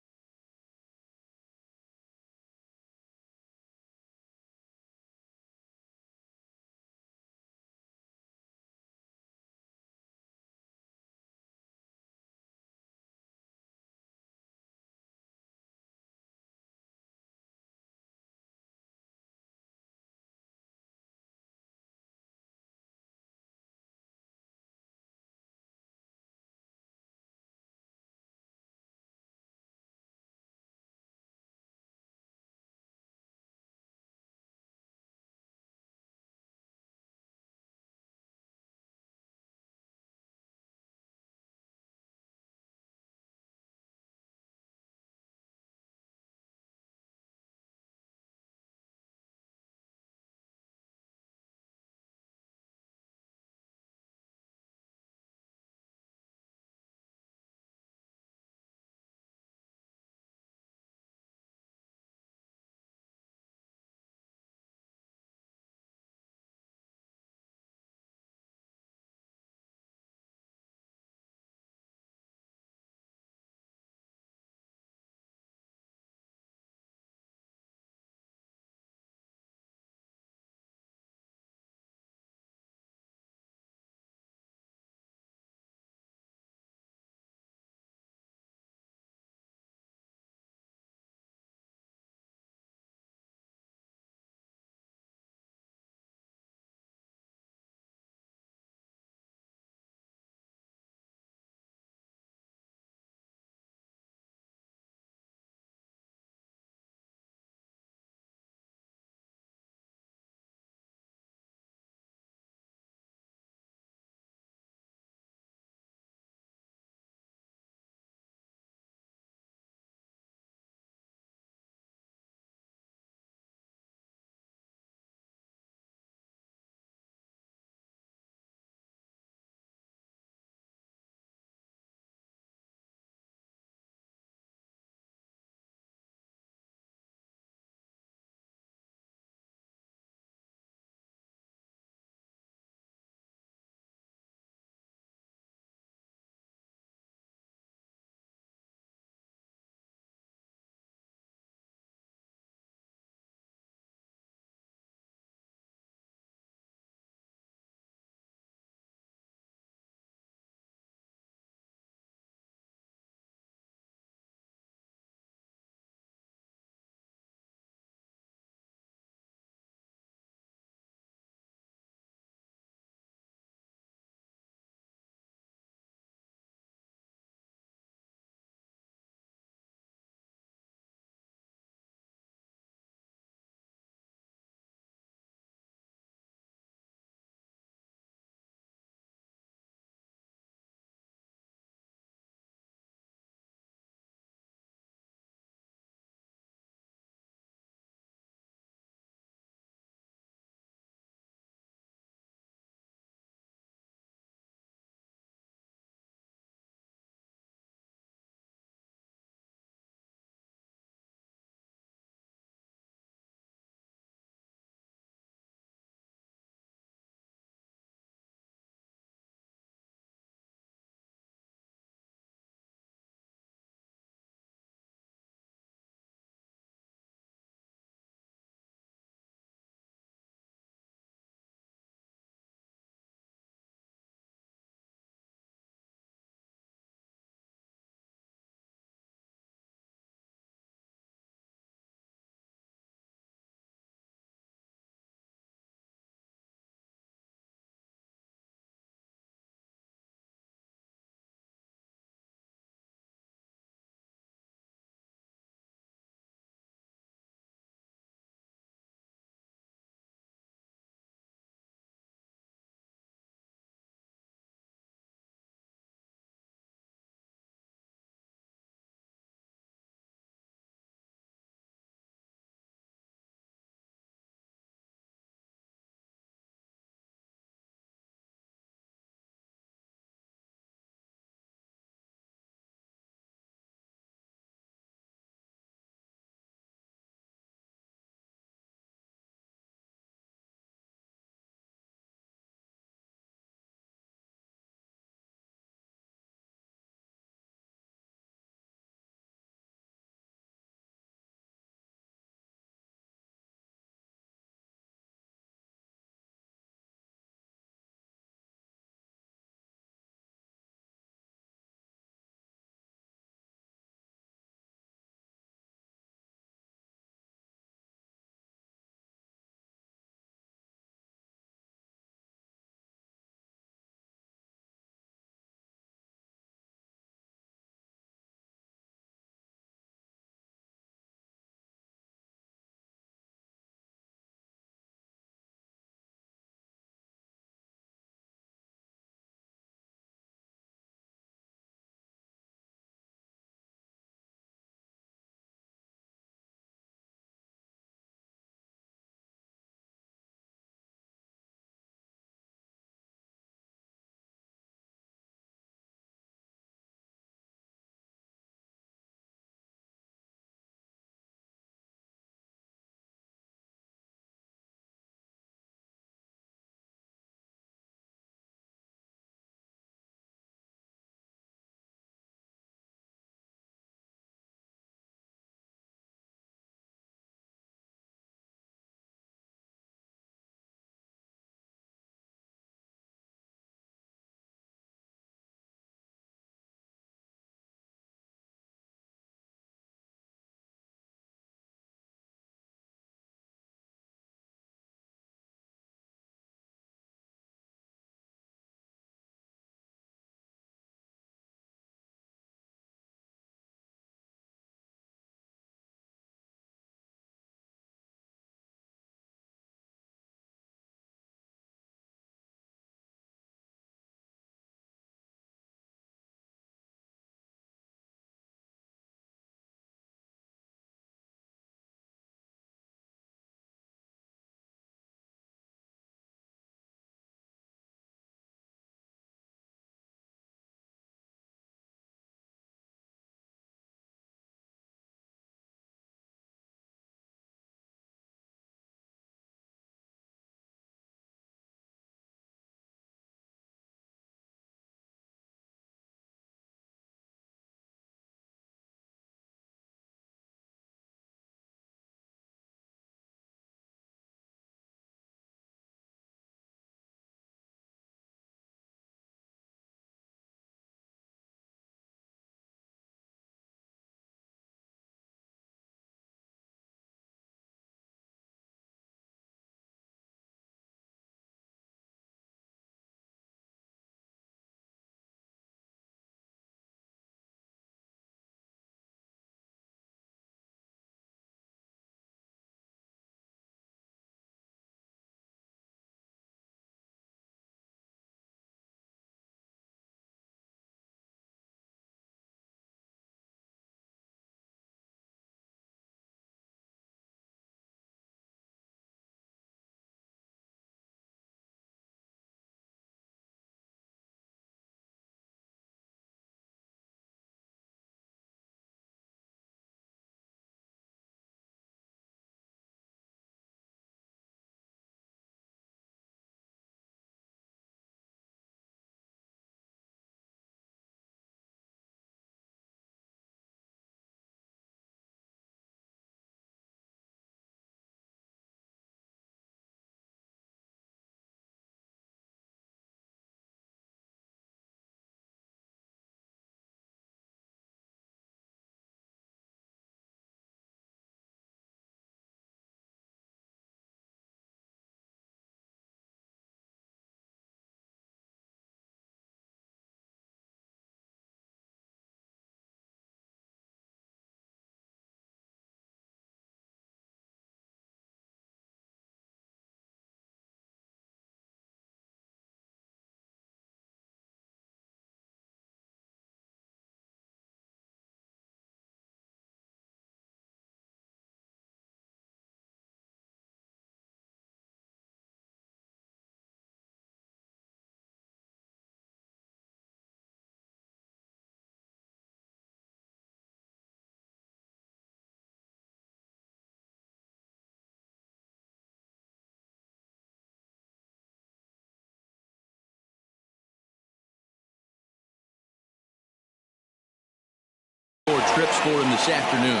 trips for him this afternoon.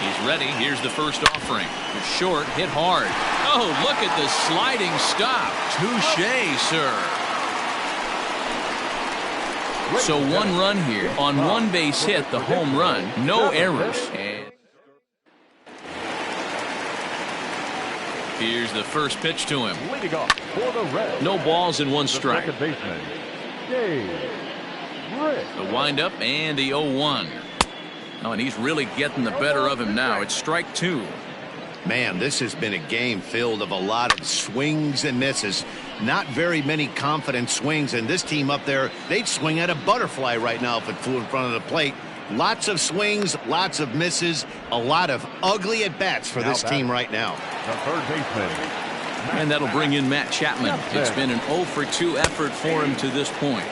He's ready. Here's the first offering. It's short, hit hard. Oh, look at the sliding stop. Touché, sir. So one run here on one base hit, the home run. No errors. And here's the first pitch to him. Leading off for the Reds, no balls and one strike. second baseman, Dave Rick. The windup and the 0-1. Oh, and he's really getting the better of him now. It's strike two. Man, this has been a game filled of a lot of swings and misses. Not very many confident swings, and this team up there, they'd swing at a butterfly right now if it flew in front of the plate. Lots of swings, lots of misses, a lot of ugly at-bats for this team right now. The third baseman. And that'll bring in Matt Chapman. It's been an 0-for-2 effort for him to this point.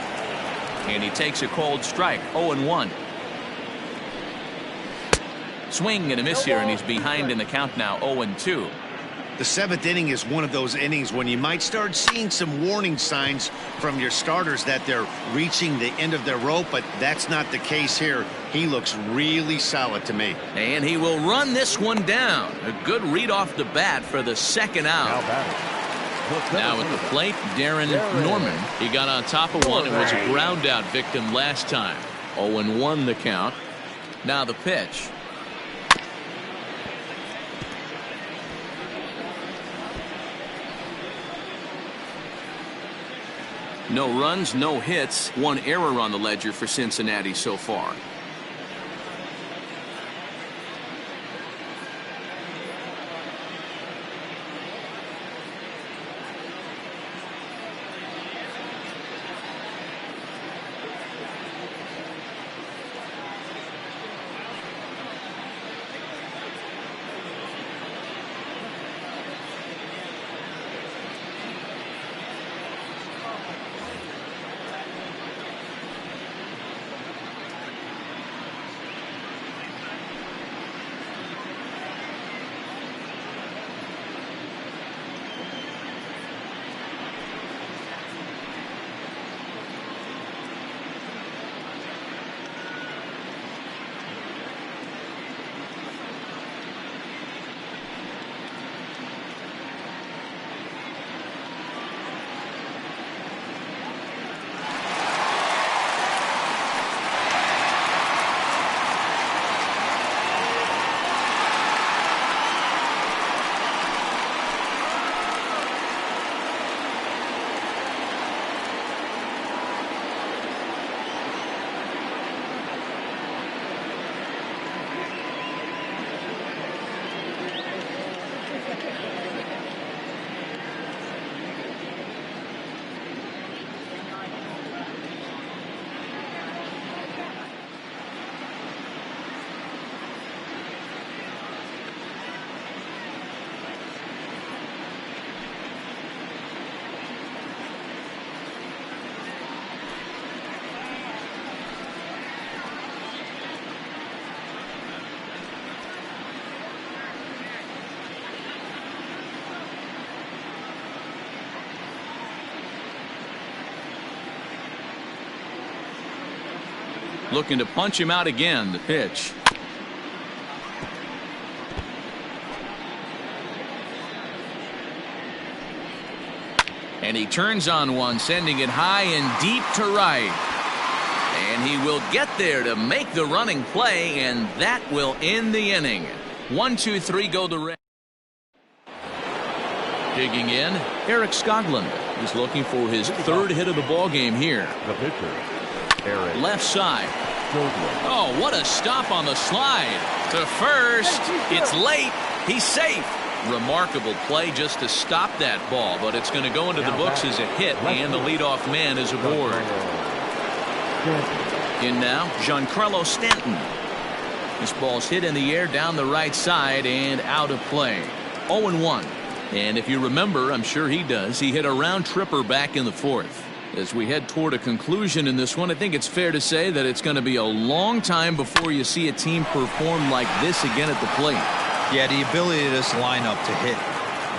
And he takes a cold strike, 0-1. Swing and a miss here, and he's behind in the count now, 0-2. The seventh inning is one of those innings when you might start seeing some warning signs from your starters that they're reaching the end of their rope, but that's not the case here. He looks really solid to me. And he will run this one down. A good read off the bat for the second out. Now at the plate, Darren Norman. He got on top of one and was a ground out victim last time. 0-1 the count. Now the pitch. No runs, no hits, one error on the ledger for Cincinnati so far. Looking to punch him out again. The pitch. And he turns on one, sending it high and deep to right. And he will get there to make the running play, and that will end the inning. 1, 2, 3 go the Reds. Digging in, Eric Skoglund is looking for his third hit of the ball game here. The pitcher, Eric. Left side. Oh, what a stop on the slide. To first. It's late. He's safe. Remarkable play just to stop that ball, but it's going to go into the books as a hit, and the leadoff man is aboard. In now, Giancarlo Stanton. This ball's hit in the air down the right side and out of play. 0-1. And if you remember, I'm sure he does, he hit a round tripper back in the fourth. As we head toward a conclusion in this one, I think it's fair to say that it's going to be a long time before you see a team perform like this again at the plate. Yeah, the ability of this lineup to hit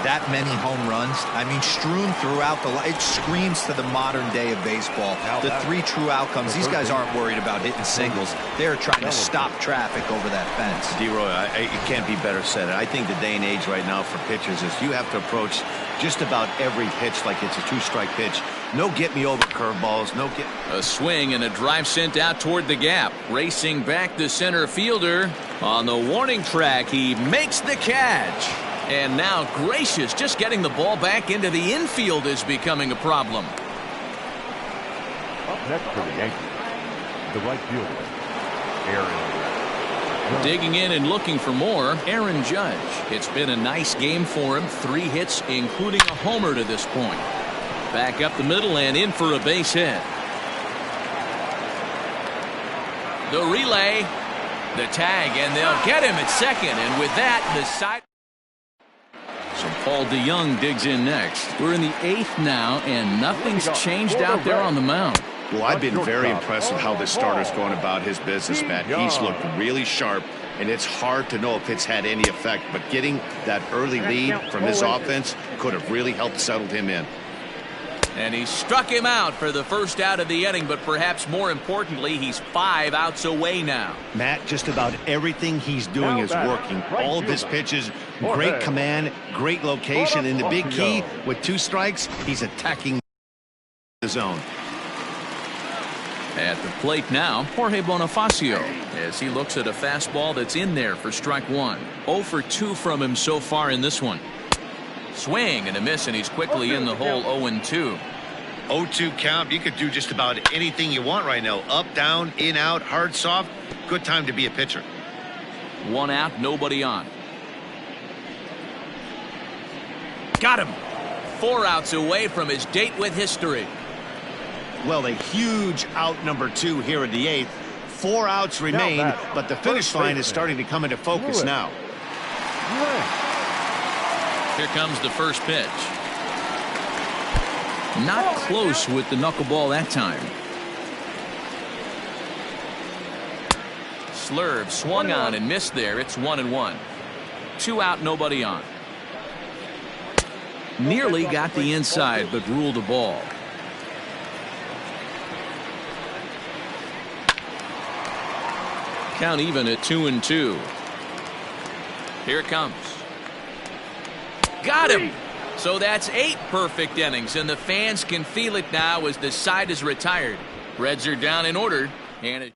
that many home runs. I mean, strewn throughout it screams to the modern day of baseball. The 3 true outcomes. These guys aren't worried about hitting singles. They're trying to stop traffic over that fence. D-Roy, it can't be better said. I think the day and age right now for pitchers is you have to approach just about every pitch like it's a 2-strike pitch. No get-me-over curveballs. No get. A swing and a drive sent out toward the gap. Racing back the center fielder. On the warning track, he makes the catch. And now Gracious, just getting the ball back into the infield is becoming a problem. Up next for the Yankees, the right fielder, Aaron. Digging in and looking for more, Aaron Judge. It's been a nice game for him. 3 hits, including a homer to this point. Back up the middle and in for a base hit. The relay, the tag, and they'll get him at second. And with that, the side. So Paul DeYoung digs in next. We're in the 8th now, and nothing's changed out there on the mound. Well, I've been very impressed with how this starter's going about his business, Matt. He's looked really sharp, and it's hard to know if it's had any effect. But getting that early lead from his offense could have really helped settle him in. And he struck him out for the first out of the inning, but perhaps more importantly, he's 5 outs away now. Matt, just about everything he's doing is working. All of his pitches, great command, great location, and the big key, with 2 strikes, he's attacking the zone. At the plate now, Jorge Bonifacio, as he looks at a fastball that's in there for strike 1. 0 for 2 from him so far in this one. Swing and a miss, and he's quickly in the hole. 0-2. 0-2 count. You could do just about anything you want right now. Up, down, in, out, hard, soft. Good time to be a pitcher. 1 out, nobody on. Got him. 4 outs away from his date with history. Well, a huge out number 2 here in the 8th. 4 outs remain, but the finish line is starting to come into focus now. Here comes the first pitch. Not close with the knuckleball that time. Slurve swung on and missed there. It's 1-1. 2 out, nobody on. Nearly got the inside, but ruled a ball. Count even at 2-2. Here it comes. Got him. So that's 8 perfect innings, and the fans can feel it now as the side is retired. Reds are down in order, and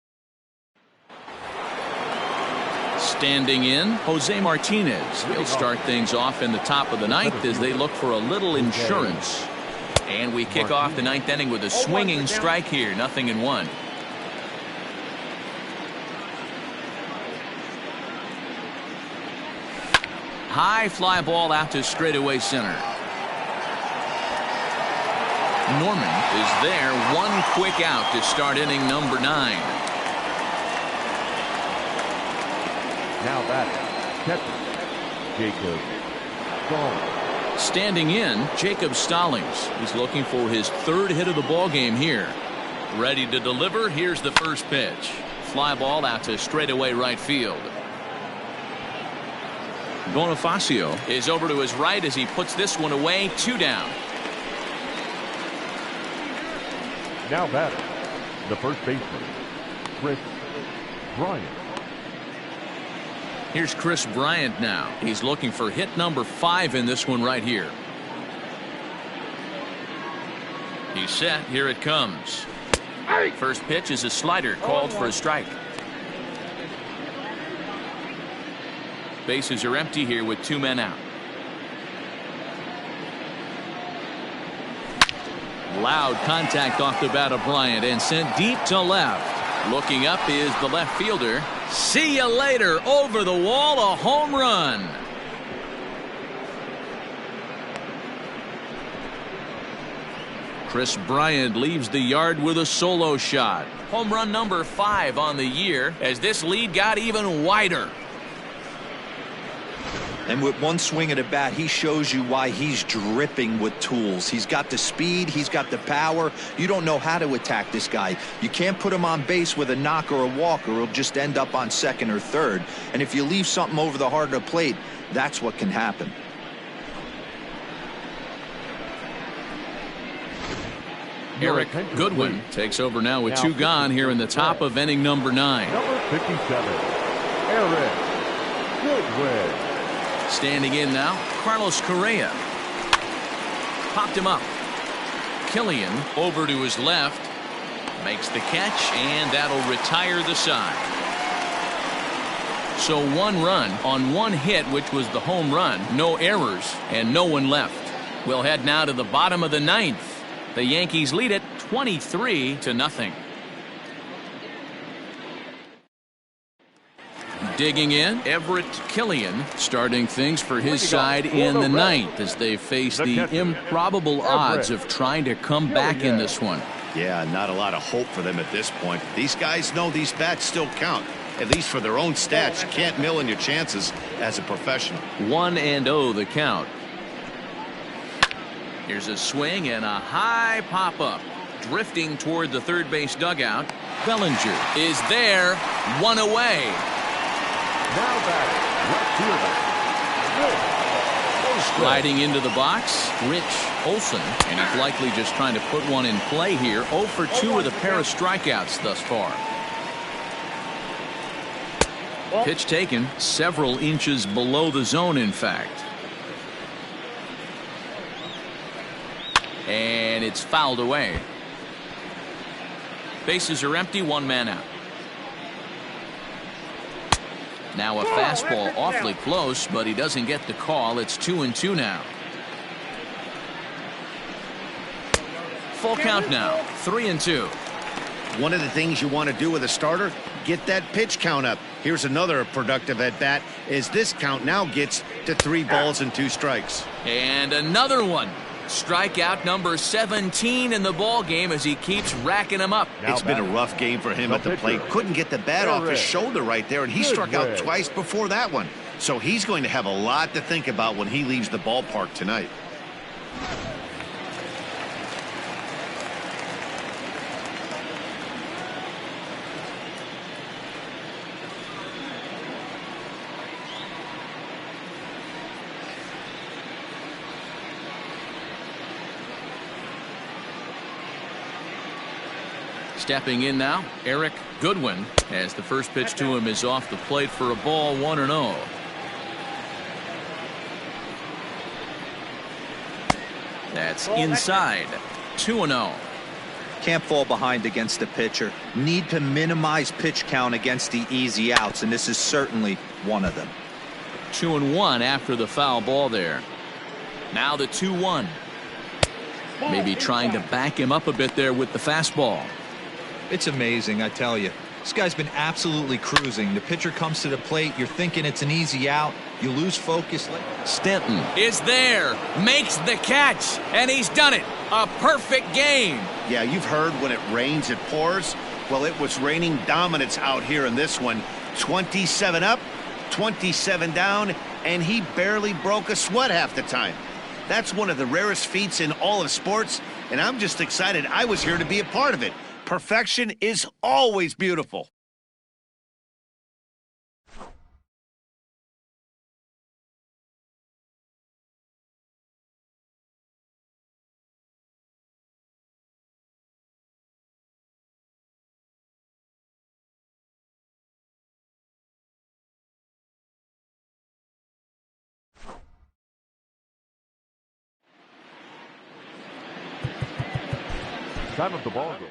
standing in, Jose Martinez. He'll start things off in the top of the 9th as they look for a little insurance. And we kick off the 9th inning with a swinging strike here. 0-1. High fly ball out to straightaway center. Norman is there. 1 quick out to start inning number 9. Now batting, catcher, Jacob Stallings. Standing in, Jacob Stallings. He's looking for his 3rd hit of the ball game here. Ready to deliver. Here's the first pitch. Fly ball out to straightaway right field. Bonifacio is over to his right as he puts this one away. 2 down. Now batting, the first baseman, Chris Bryant. Here's Chris Bryant now. He's looking for hit number 5 in this one right here. He's set. Here it comes. First pitch is a slider called for a strike. Bases are empty here with 2 men out. Loud contact off the bat of Bryant and sent deep to left. Looking up is the left fielder. See you later. Over the wall, a home run. Chris Bryant leaves the yard with a solo shot. Home run number 5 on the year as this lead got even wider. And with 1 swing at a bat, he shows you why he's dripping with tools. He's got the speed. He's got the power. You don't know how to attack this guy. You can't put him on base with a knock or a walk, or he'll just end up on 2nd or 3rd. And if you leave something over the heart of the plate, that's what can happen. Eric Goodwin takes over now with 2 gone here in the top of inning number 9. Number 57, Eric Goodwin. Standing in now, Carlos Correa. Popped him up. Killian over to his left. Makes the catch, and that'll retire the side. So 1 run on 1 hit, which was the home run. No errors, and no one left. We'll head now to the bottom of the 9th. The Yankees lead it 23-0. Digging in, Everett Killian starting things for his side in the 9th as they face the improbable odds of trying to come back in this one. Yeah, not a lot of hope for them at this point. These guys know these bats still count, at least for their own stats. You can't mill in your chances as a professional. 1-0 the count. Here's a swing and a high pop-up. Drifting toward the third base dugout. Bellinger is there. 1 away. Now batting, left fielder. Sliding into the box, Rich Olson. And he's likely just trying to put one in play here. 0 for 2 with a pair of strikeouts thus far. Pitch taken several inches below the zone, in fact. And it's fouled away. Bases are empty, 1 man out. Now a fastball awfully close, but he doesn't get the call. It's 2-2 now. Full count now, 3-2. One of the things you want to do with a starter, get that pitch count up. Here's another productive at bat as this count now gets to 3 balls and 2 strikes. And another one. Strikeout number 17 in the ball game as he keeps racking them up. It's been a rough game for him at the plate. Couldn't get the bat off his shoulder right there, and he struck out twice before that one. So he's going to have a lot to think about when he leaves the ballpark tonight. Stepping in now, Eric Goodwin, as the first pitch to him is off the plate for a ball, 1-0. That's inside, 2-0. Can't fall behind against the pitcher. Need to minimize pitch count against the easy outs, and this is certainly one of them. 2-1 after the foul ball there. Now the 2-1. Maybe trying to back him up a bit there with the fastball. It's amazing, I tell you. This guy's been absolutely cruising. The pitcher comes to the plate. You're thinking it's an easy out. You lose focus. Stanton is there, makes the catch, and he's done it. A perfect game. Yeah, you've heard when it rains, it pours. Well, it was raining dominance out here in this one. 27 up, 27 down, and he barely broke a sweat half the time. That's one of the rarest feats in all of sports, and I'm just excited I was here to be a part of it. Perfection is always beautiful. Time of the ball game.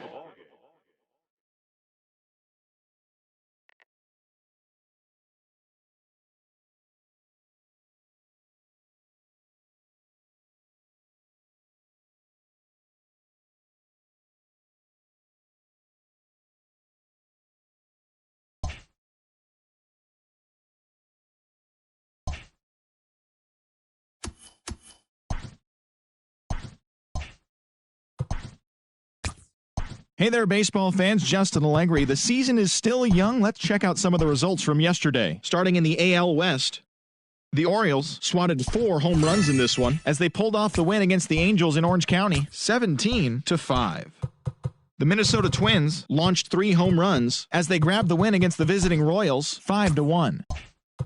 Hey there, baseball fans. Justin Allegri. The season is still young. Let's check out some of the results from yesterday. Starting in the AL West, the Orioles swatted 4 home runs in this one as they pulled off the win against the Angels in Orange County, 17-5. The Minnesota Twins launched 3 home runs as they grabbed the win against the visiting Royals, 5-1.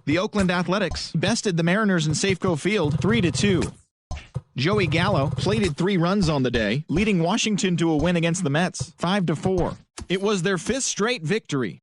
The Oakland Athletics bested the Mariners in Safeco Field, 3-2. Joey Gallo plated 3 runs on the day, leading Washington to a win against the Mets, 5-4. It was their 5th straight victory.